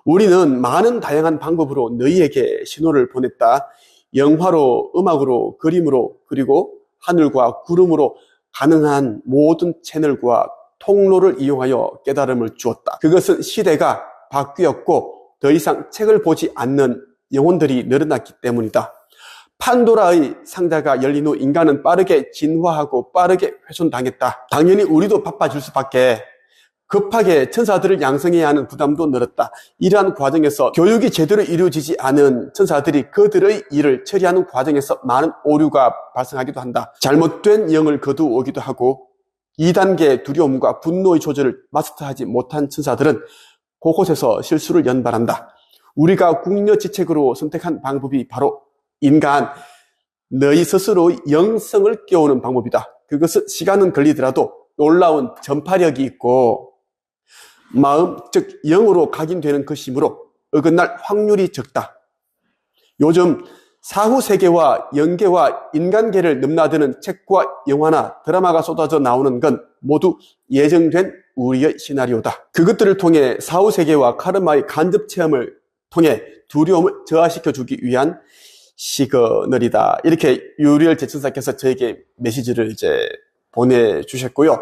우리는 많은 다양한 방법으로 너희에게 신호를 보냈다. 영화로, 음악으로, 그림으로, 그리고 하늘과 구름으로 가능한 모든 채널과 통로를 이용하여 깨달음을 주었다. 그것은 시대가 바뀌었고 더 이상 책을 보지 않는 영혼들이 늘어났기 때문이다. 판도라의 상자가 열린 후 인간은 빠르게 진화하고 빠르게 훼손당했다. 당연히 우리도 바빠질 수밖에. 급하게 천사들을 양성해야 하는 부담도 늘었다. 이러한 과정에서 교육이 제대로 이루어지지 않은 천사들이 그들의 일을 처리하는 과정에서 많은 오류가 발생하기도 한다. 잘못된 영을 거두오기도 하고 2단계 두려움과 분노의 조절을 마스터하지 못한 천사들은 곳곳에서 실수를 연발한다. 우리가 궁여지책으로 선택한 방법이 바로 인간, 너희 스스로의 영성을 깨우는 방법이다. 그것은 시간은 걸리더라도 놀라운 전파력이 있고 마음, 즉 영으로 각인되는 것이므로 어긋날 확률이 적다. 요즘 사후세계와 영계와 인간계를 넘나드는 책과 영화나 드라마가 쏟아져 나오는 건 모두 예정된 우리의 시나리오다. 그것들을 통해 사후세계와 카르마의 간접 체험을 통해 두려움을 저하시켜주기 위한 시그널이다. 이렇게 유리엘 대천사께서 저에게 메시지를 이제 보내주셨고요.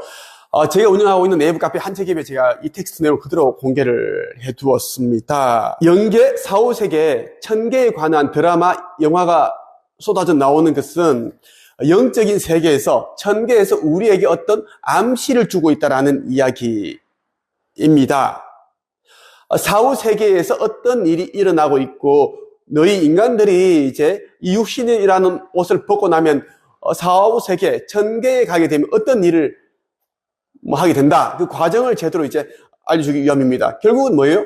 제가 운영하고 있는 네이버 카페 한책입에 제가 이 텍스트 내용을 그대로 공개를 해두었습니다. 영계, 4, 5세계, 천계에 관한 드라마, 영화가 쏟아져 나오는 것은 영적인 세계에서, 천계에서 우리에게 어떤 암시를 주고 있다라는 이야기입니다. 4, 5세계에서 어떤 일이 일어나고 있고, 너희 인간들이 이제 이 육신이라는 옷을 벗고 나면 4, 5세계, 천계에 가게 되면 어떤 일을 하게 된다. 그 과정을 제대로 이제 알려주기 위함입니다. 결국은 뭐예요?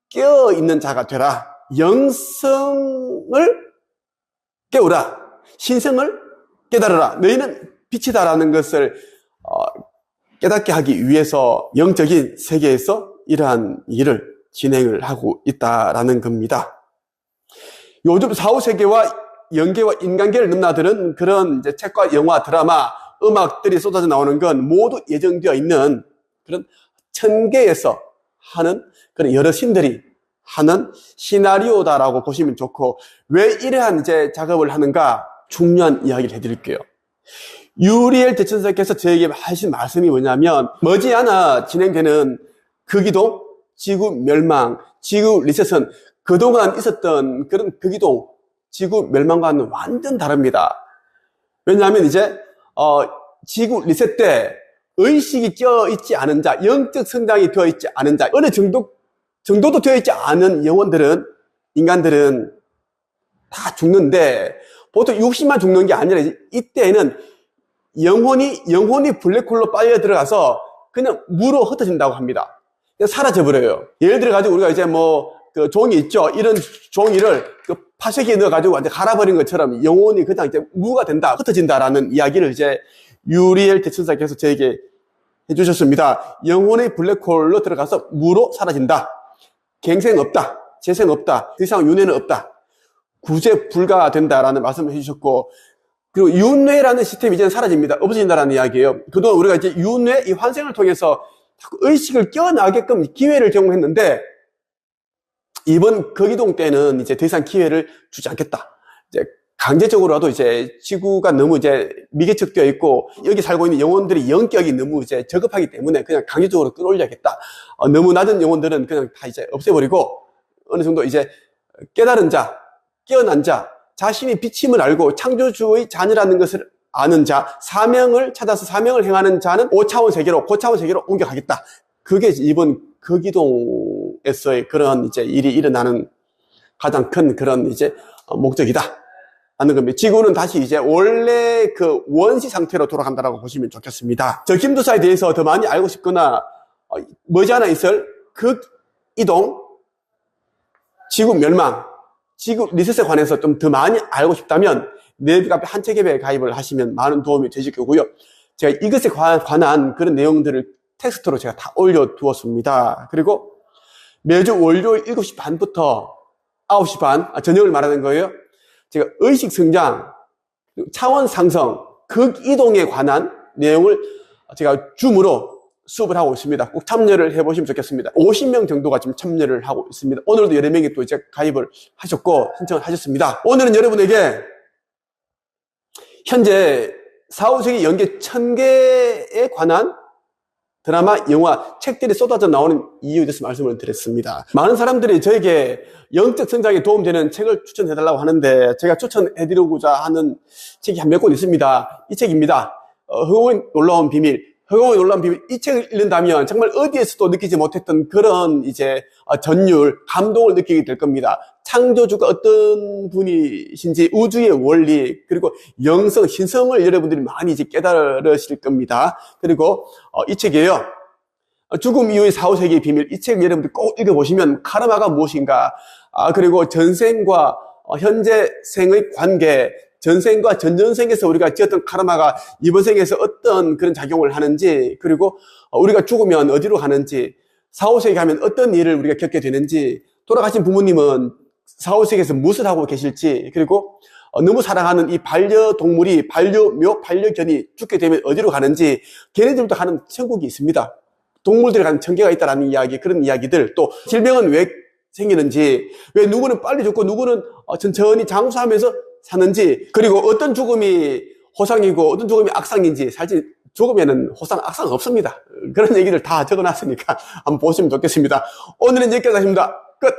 깨어있는 자가 되라. 영성을 깨우라. 신성을 깨달으라. 너희는 빛이다라는 것을 깨닫게 하기 위해서 영적인 세계에서 이러한 일을 진행을 하고 있다라는 겁니다. 요즘 4, 5세계와 영계와 인간계를 넘나드는 그런 이제 책과 영화, 드라마, 음악들이 쏟아져 나오는 건 모두 예정되어 있는 그런 천계에서 하는 그런 여러 신들이 하는 시나리오다라고 보시면 좋고, 왜 이러한 이제 작업을 하는가 중요한 이야기를 해드릴게요. 유리엘 대천사께서 저에게 하신 말씀이 뭐냐면, 머지않아 진행되는 극이동, 지구 멸망, 지구 리셋은 그동안 있었던 그런 극이동, 지구 멸망과는 완전 다릅니다. 왜냐하면 이제 지구 리셋 때 의식이 껴있지 않은 자, 영적 성장이 되어 있지 않은 자, 어느 정도도 되어 있지 않은 영혼들은, 인간들은 다 죽는데, 보통 60만 죽는 게 아니라 이때에는 영혼이 블랙홀로 빨려 들어가서 그냥 무로 흩어진다고 합니다. 그냥 사라져버려요. 예를 들어가지고 우리가 이제 그 종이 있죠. 이런 종이를 그 파쇄기에 넣어가지고 완전 갈아버린 것처럼 영혼이 그냥 이제 무가 된다, 흩어진다라는 이야기를 이제 유리엘 대천사께서 저에게 해주셨습니다. 영혼의 블랙홀로 들어가서 무로 사라진다. 갱생 없다. 재생 없다. 더 이상 윤회는 없다. 구제 불가된다라는 말씀을 해주셨고, 그리고 윤회라는 시스템이 이제는 사라집니다. 없어진다라는 이야기예요. 그동안 우리가 이제 윤회, 이 환생을 통해서 자꾸 의식을 껴나게끔 기회를 제공했는데, 이번 거기동 때는 이제 더 이상 기회를 주지 않겠다. 이제 강제적으로라도 이제 지구가 너무 이제 미개척되어 있고, 여기 살고 있는 영혼들이 영격이 너무 이제 저급하기 때문에 그냥 강제적으로 끌어올려야겠다. 너무 낮은 영혼들은 그냥 다 이제 없애버리고, 어느 정도 이제 깨달은 자, 깨어난 자, 자신이 빛임을 알고 창조주의 자녀라는 것을 아는 자, 사명을 찾아서 사명을 행하는 자는 5차원 세계로, 고차원 세계로 옮겨가겠다. 그게 이번 거기동에서의 그런 이제 일이 일어나는 가장 큰 그런 이제 목적이다 하는 겁니다. 지구는 다시 이제 원래 그 원시 상태로 돌아간다라고 보시면 좋겠습니다. 저 김도사에 대해서 더 많이 알고 싶거나 머지않아 있을 극이동, 지구 멸망, 지구 리셋에 관해서 좀 더 많이 알고 싶다면 네이버 카페 한책앱에 가입을 하시면 많은 도움이 되실 거고요. 제가 이것에 관한 그런 내용들을 텍스트로 제가 다 올려두었습니다. 그리고 매주 월요일 7시 반부터 9시 반, 저녁을 말하는 거예요. 제가 의식 성장, 차원 상승, 극이동에 관한 내용을 제가 줌으로 수업을 하고 있습니다. 꼭 참여를 해보시면 좋겠습니다. 50명 정도가 지금 참여를 하고 있습니다. 오늘도 여러 명이 또 이제 가입을 하셨고 신청을 하셨습니다. 오늘은 여러분에게 현재 4, 5세기 연계 1000개에 관한 드라마, 영화, 책들이 쏟아져 나오는 이유에 대해서 말씀을 드렸습니다. 많은 사람들이 저에게 영적 성장에 도움되는 책을 추천해달라고 하는데 제가 추천해드리고자 하는 책이 한 몇 권 있습니다. 이 책입니다. 허공의 놀라운 비밀. 허공의 놀라운 비밀. 이 책을 읽는다면 정말 어디에서도 느끼지 못했던 그런 이제 전율, 감동을 느끼게 될 겁니다. 창조주가 어떤 분이신지, 우주의 원리, 그리고 영성, 신성을 여러분들이 많이 이제 깨달으실 겁니다. 그리고 이 책이에요. 죽음 이후의 4, 5세기의 비밀. 이 책 여러분들 꼭 읽어보시면 카르마가 무엇인가, 그리고 전생과 현재 생의 관계, 전생과 전전생에서 우리가 지었던 카르마가 이번 생에서 어떤 그런 작용을 하는지, 그리고 우리가 죽으면 어디로 가는지, 4, 5세기 가면 어떤 일을 우리가 겪게 되는지, 돌아가신 부모님은 4, 5세기에서 무엇을 하고 계실지, 그리고 너무 사랑하는 이 반려동물이, 반려묘, 반려견이 죽게 되면 어디로 가는지, 걔네들도 가는 천국이 있습니다. 동물들이 가는 천계가 있다라는 이야기, 그런 이야기들, 또 질병은 왜 생기는지, 왜 누구는 빨리 죽고 누구는 천천히 장수하면서 사는지, 그리고 어떤 죽음이 호상이고 어떤 죽음이 악상인지, 사실 죽으면은 호상, 악상 없습니다. 그런 얘기를 다 적어놨으니까 한번 보시면 좋겠습니다. 오늘은 여기까지 하십니다. 끝!